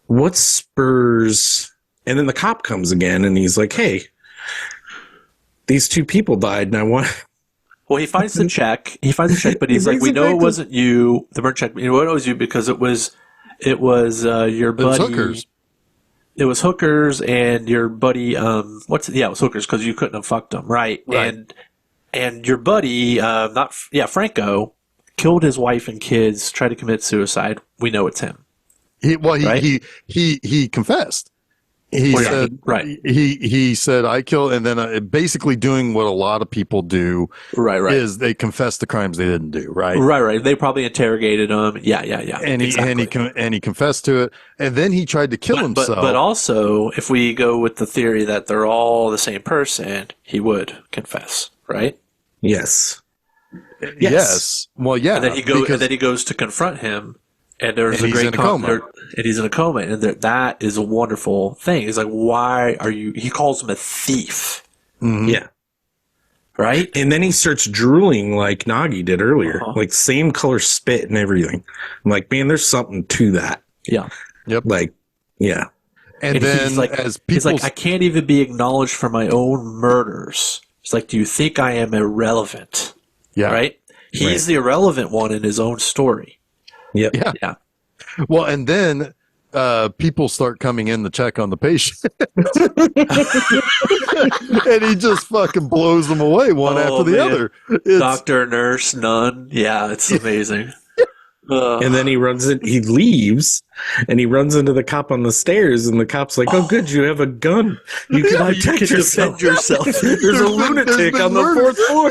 What spurs... And then the cop comes again, and he's like, "Hey, these two people died, and I want." Well, he finds the check. But he's like, "We know it wasn't you. The burnt check. You know it was you because it was your buddy. It was hookers. It was hookers, and your buddy. It was hookers because you couldn't have fucked them, right? And your buddy, Franco, killed his wife and kids, tried to commit suicide. We know it's him. He confessed. He said, I killed, and then basically doing what a lot of people do, is they confess the crimes they didn't do, right? Right. They probably interrogated him. Yeah. And he confessed to it, and then he tried to kill himself. But also, if we go with the theory that they're all the same person, he would confess, right? Yes. Well, yeah. And then he goes to confront him. And there's a great coma. And he's in a coma. And that is a wonderful thing. He's like, why are you... He calls him a thief. Mm-hmm. Yeah. Right? And then he starts drooling like Nagi did earlier. Like, same color spit and everything. I'm like, man, there's something to that. Yeah. Yep. Like, yeah. And then he's like, I can't even be acknowledged for my own murders. It's like, do you think I am irrelevant? Yeah. Right? He's the irrelevant one in his own story. Yep. Yeah. Well, and then people start coming in to check on the patient. And he just fucking blows them away one after the other. Doctor, nurse, nun. Yeah, it's amazing. And then he leaves, and he runs into the cop on the stairs, and the cop's like, oh good, you have a gun. You can protect yourself. There's a lunatic on the fourth floor.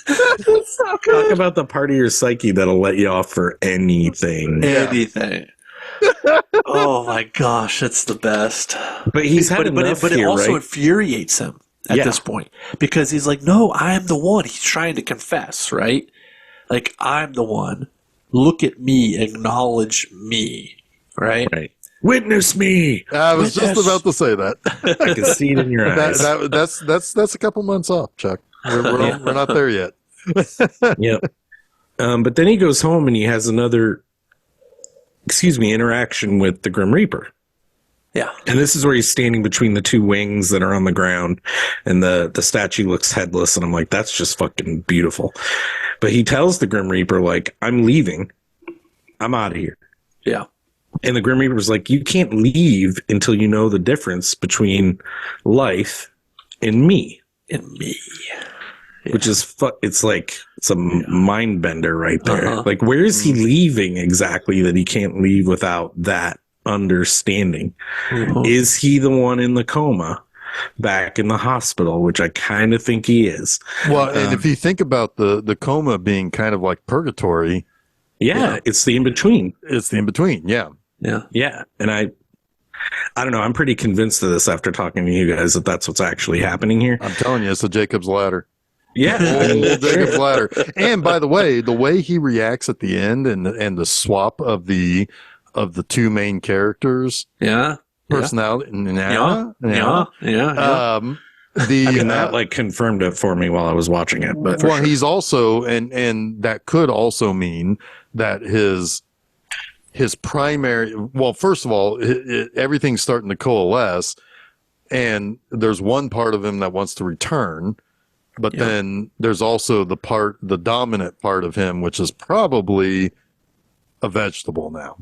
Talk about the part of your psyche that'll let you off for anything. Anything. Oh my gosh, that's the best. But it also infuriates him at this point because he's like, no, I'm the one. He's trying to confess, right? Like, I'm the one. Look at me. Acknowledge me. Right? Witness me. I was just about to say that. I can see it in your eyes. That's a couple months off, Chuck. We're not there yet. Yep. But then he goes home and he has another, interaction with the Grim Reaper. Yeah. And this is where he's standing between the two wings that are on the ground, and the statue looks headless, and I'm like, that's just fucking beautiful. But he tells the Grim Reaper, like, I'm leaving. I'm out of here. Yeah. And the Grim Reaper's like, you can't leave until you know the difference between life and me. And me. Yeah. Which is it's a mind bender right there. Like, where is he leaving exactly that he can't leave without that understanding? Is he the one in the coma back in the hospital, which I kind of think he is? Well, and if you think about the coma being kind of like purgatory, Yeah, it's the in-between. It's the in-between, yeah. Yeah. Yeah, and I don't know, I'm pretty convinced of this after talking to you guys that that's what's actually happening here. I'm telling you, it's a Jacob's ladder. Yeah, I mean, Old Jacob's ladder. And by the way he reacts at the end and the swap of the two main characters, personality, Yeah. that like confirmed it for me while I was watching it. But well, he's also and that could also mean that his primary. Well, first of all, everything's starting to coalesce, and there's one part of him that wants to return, but then there's also the dominant part of him, which is probably a vegetable now.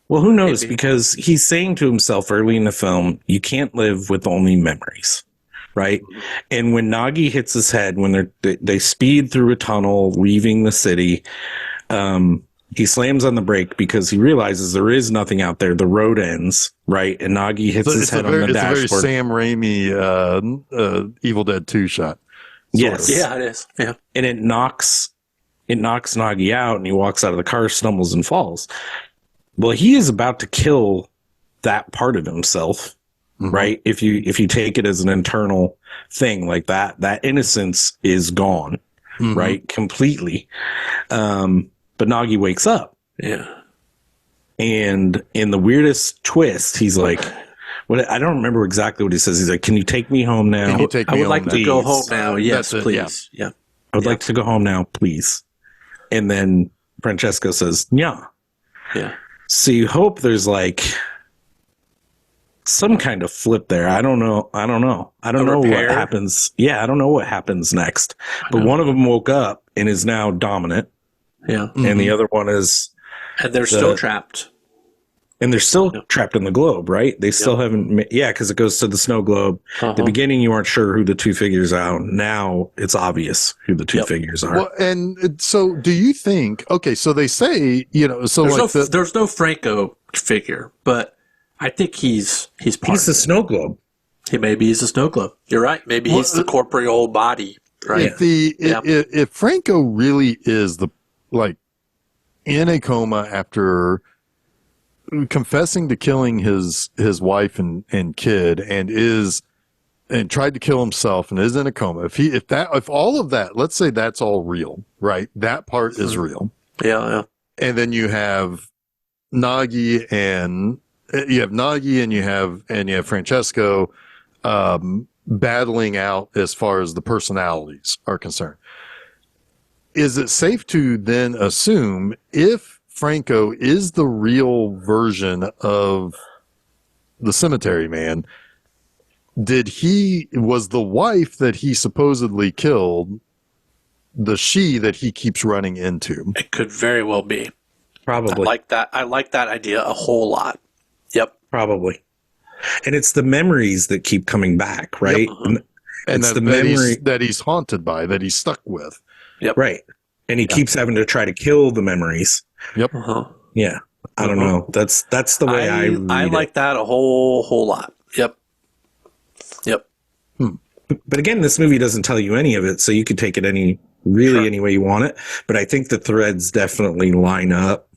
Well, who knows? Maybe. Because he's saying to himself early in the film, you can't live with only memories, right? And when Nagi hits his head, when they speed through a tunnel, leaving the city, he slams on the brake because he realizes there is nothing out there. The road ends, right? And Nagi hits his head on the dashboard. It's a very Sam Raimi Evil Dead 2 shot. Yes. Yeah, it is. Yeah. And it knocks Nagi out, and he walks out of the car, stumbles, and falls. Well, he is about to kill that part of himself, right? If you take it as an internal thing like that innocence is gone, right? Completely. But Nagi wakes up. Yeah. And in the weirdest twist, he's like, I don't remember exactly what he says. He's like, "Can you take me home now? I would like to go home now. Yes, please. Yeah. I would like to go home now, please." And then Francesco says, "Yeah." Yeah. So you hope there's like some kind of flip there. I don't know. I don't know what happens. Yeah, I don't know what happens next. But one of them woke up and is now dominant. Yeah. And the other one is... And they're still trapped. And they're still trapped in the globe, right? They still haven't... Yeah, because it goes to the snow globe. At the beginning, you weren't sure who the two figures are. Now, it's obvious who the two figures are. Well, and so do you think... Okay, so they say, so there's no Franco figure, but I think he's part He's the snow globe. Maybe he's the snow globe. You're right. Maybe he's the corporeal body, right? If Franco really is in a coma after confessing to killing his wife and kid and tried to kill himself and is in a coma, if all of that, let's say that's all real, right? That part is real. Yeah. And then you have Nagi and you have Francesco battling out as far as the personalities are concerned. Is it safe to then assume if Franco is the real version of the Cemetery Man, was the wife that he supposedly killed the she that he keeps running into? It could very well be. Probably. I like that idea a whole lot. Yep. Probably. And it's the memories that keep coming back, right? Yep. And it's the memory that he's haunted by, that he's stuck with. Yep. Right. And he keeps having to try to kill the memories. Yep. Yeah. I don't know. That's the way I read I like that a whole lot. Yep. But again, this movie doesn't tell you any of it, so you could take it any way you want it. But I think the threads definitely line up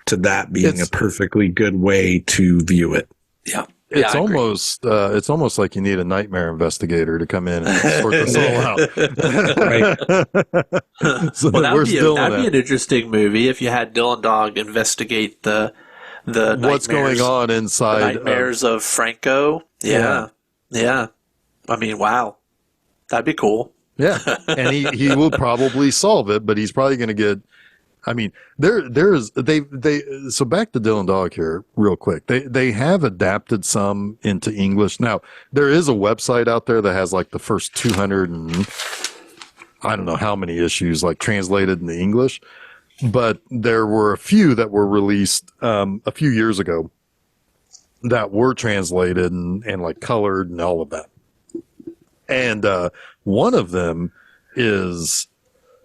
to that being a perfectly good way to view it. Yeah. It's almost like you need a nightmare investigator to come in and sort this all out. So that'd be an interesting movie if you had Dylan Dog investigate the what's going on inside the nightmares of Franco. Yeah. I mean, wow, that'd be cool. Yeah, and he will probably solve it, but he's probably going to get. I mean, so back to Dylan Dog here real quick. They have adapted some into English. Now, there is a website out there that has like the first 200 and I don't know how many issues like translated into English, but there were a few that were released a few years ago that were translated and like colored and all of that. And one of them is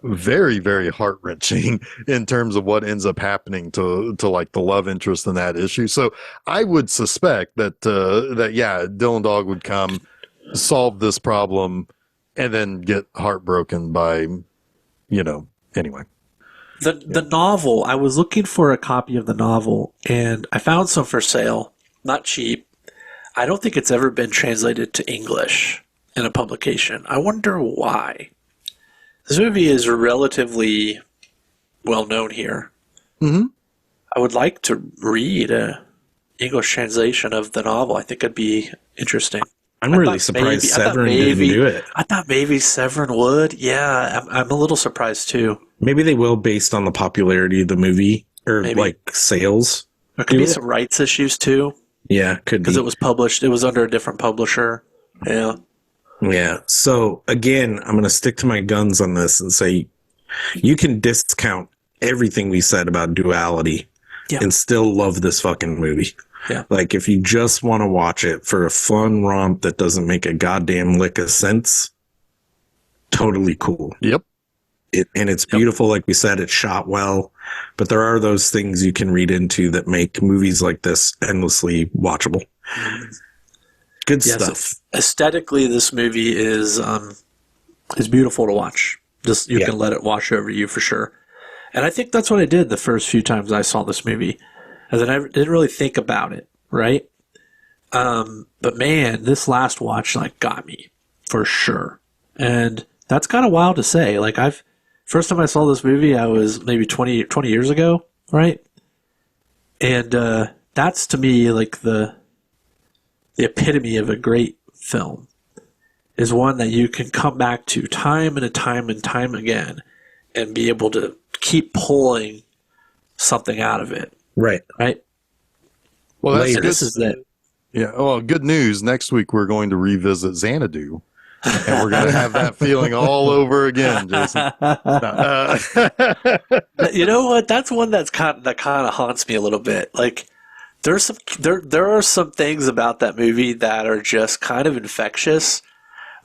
very, very heart-wrenching in terms of what ends up happening to like the love interest in that issue. So I would suspect that Dylan Dog would come, solve this problem, and then get heartbroken by, anyway. The novel, I was looking for a copy of the novel, and I found some for sale. Not cheap. I don't think it's ever been translated to English in a publication. I wonder why. This movie is relatively well known here. Mm-hmm. I would like to read a English translation of the novel. I think it'd be interesting. I'm really surprised Severin didn't do it. I thought maybe Severin would. Yeah, I'm a little surprised too. Maybe they will based on the popularity of the movie or Maybe. like sales. There could be some rights issues too. Yeah, could be. Because it was published. It was under a different publisher. Yeah. Yeah. So again, I'm going to stick to my guns on this and say you can discount everything we said about duality and still love this fucking movie. Yeah. Like if you just want to watch it for a fun romp that doesn't make a goddamn lick of sense, totally cool. Yep. And it's beautiful. Like we said, it's shot well, but there are those things you can read into that make movies like this endlessly watchable. Good stuff. Aesthetically, this movie is beautiful to watch. Just you can let it wash over you for sure. And I think that's what I did the first few times I saw this movie. And then I didn't really think about it, right? But man, this last watch like got me for sure. And that's kind of wild to say. Like first time I saw this movie, I was maybe 20 years ago, right? And that's to me like the epitome of a great film is one that you can come back to time and time again and be able to keep pulling something out of it. Right. Right. Well, that's good. This is it. Yeah. Well, good news. Next week we're going to revisit Xanadu, and we're going to have that feeling all over again, Jason. You know what? That's one that kind of haunts me a little bit. Like there are some things about that movie that are just kind of infectious.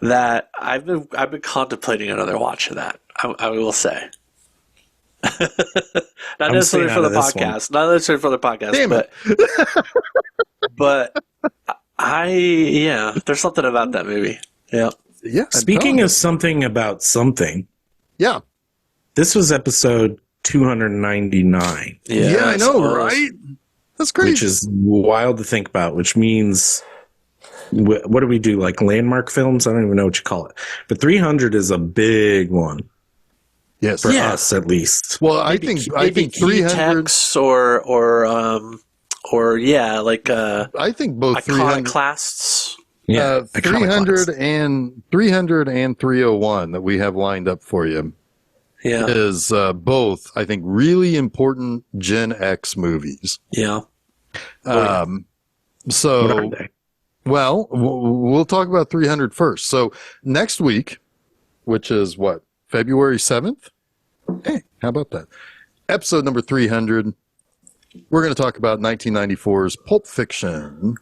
That I've been contemplating another watch of that. I will say. Not necessarily for the podcast. Not necessarily for the podcast. Damn it. But there's something about that movie. Yeah. Yeah. Speaking of something about something. Yeah. This was episode 299. Yeah, I know, right? That's crazy. Which is wild to think about, which means what do we do? Like landmark films? I don't even know what you call it. But 300 is a big one. Yes. For us, at least. Well, I think 300 I think both 300 iconoclasts. Yeah, 300 and 301 that we have lined up for you. Yeah. Is both, I think, really important Gen X movies. Yeah. So, well, we'll talk about 300 first. So next week, which is what, February 7th? Hey, how about that? Episode number 300. We're going to talk about 1994's Pulp Fiction.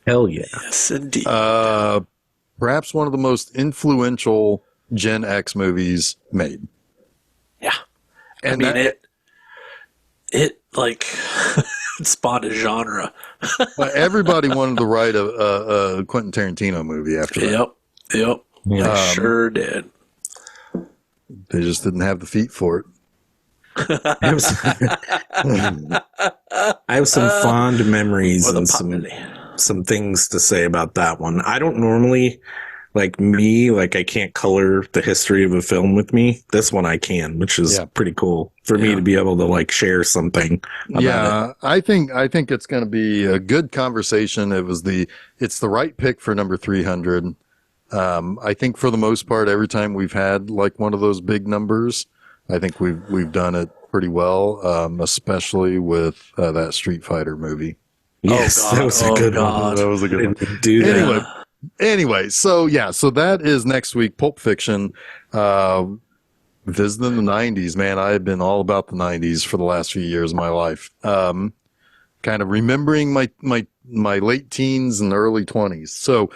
Hell yeah. Yes, indeed. Perhaps one of the most influential Gen X movies made. Yeah. And I mean, it like spawned a genre. Everybody wanted to write a Quentin Tarantino movie after that. Yep. They sure did. They just didn't have the feet for it. I have some fond memories and some things to say about that one. I don't normally, I can't color the history of a film with me. This one I can, which is pretty cool for me to be able to share something about it. I think it's going to be a good conversation. It's the right pick for number 300. I think for the most part, every time we've had one of those big numbers, I think we've done it pretty well, especially with that Street Fighter movie. Yes, that was a good one. That was a good one. Do that. Anyway, so that is next week. Pulp Fiction, visiting the 90s. Man, I have been all about the 90s for the last few years of my life. Kind of remembering my late teens and early 20s. So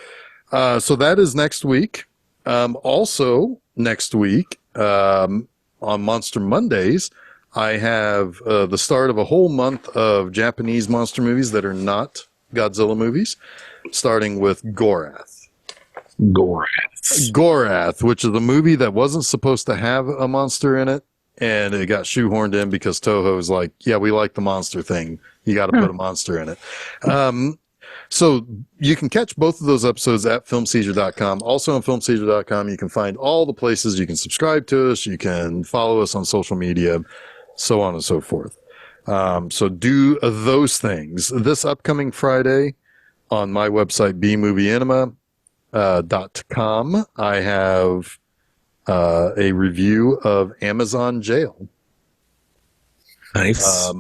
that is next week. Also next week, on Monster Mondays, I have the start of a whole month of Japanese monster movies that are not Godzilla movies, starting with Gorath. Gorath, which is a movie that wasn't supposed to have a monster in it, and it got shoehorned in because Toho's like, yeah, we like the monster thing. You got to put a monster in it. So you can catch both of those episodes at filmseizure.com. Also on filmseizure.com, you can find all the places you can subscribe to us. You can follow us on social media, so on and so forth. So do those things. This upcoming Friday on my website, bmovieenema.com, I have a review of Amazon Jail. Nice.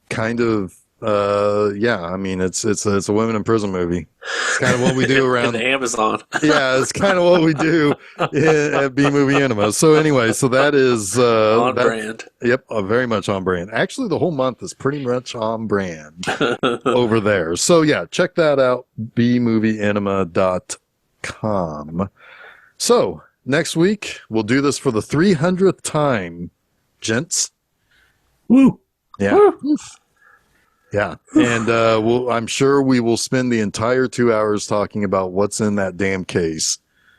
Kind of, yeah. I mean, it's a women in prison movie. It's kind of what we do around in Amazon. Yeah, it's kind of what we do at B Movie Enema. So anyway, so that is on brand. Yep, very much on brand. Actually, the whole month is pretty much on brand over there. So yeah, check that out, bmovieenema.com. So next week we'll do this for the 300th time, gents. Woo! Yeah. Woo. Yeah. And I'm sure we will spend the entire 2 hours talking about what's in that damn case.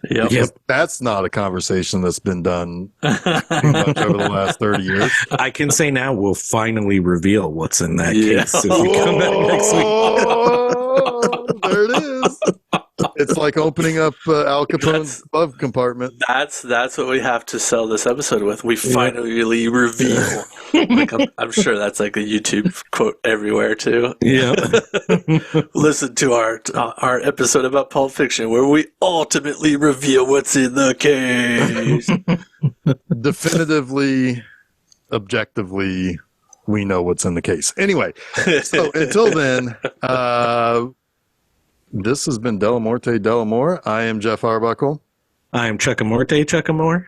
Yep. That's not a conversation that's been done pretty much over the last 30 years. I can say now we'll finally reveal what's in that case if we come back next week. There it is. It's like opening up Al Capone's glove compartment. That's what we have to sell this episode with. We finally reveal. Like I'm sure that's like a YouTube quote everywhere too. Yeah. Listen to our episode about Pulp Fiction where we ultimately reveal what's in the case. Definitively, objectively, we know what's in the case. Anyway, so until then, this has been Dellamorte Dellamore. I am Jeff Arbuckle. I am Chuckamore.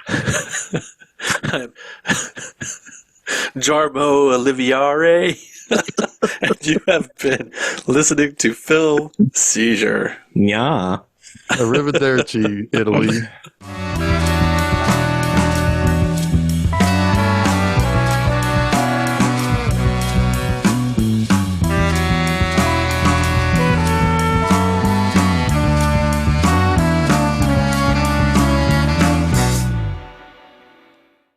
I'm Jarmo Oliviare. And you have been listening to Film Seizure. Yeah. Arrivederci, Italy.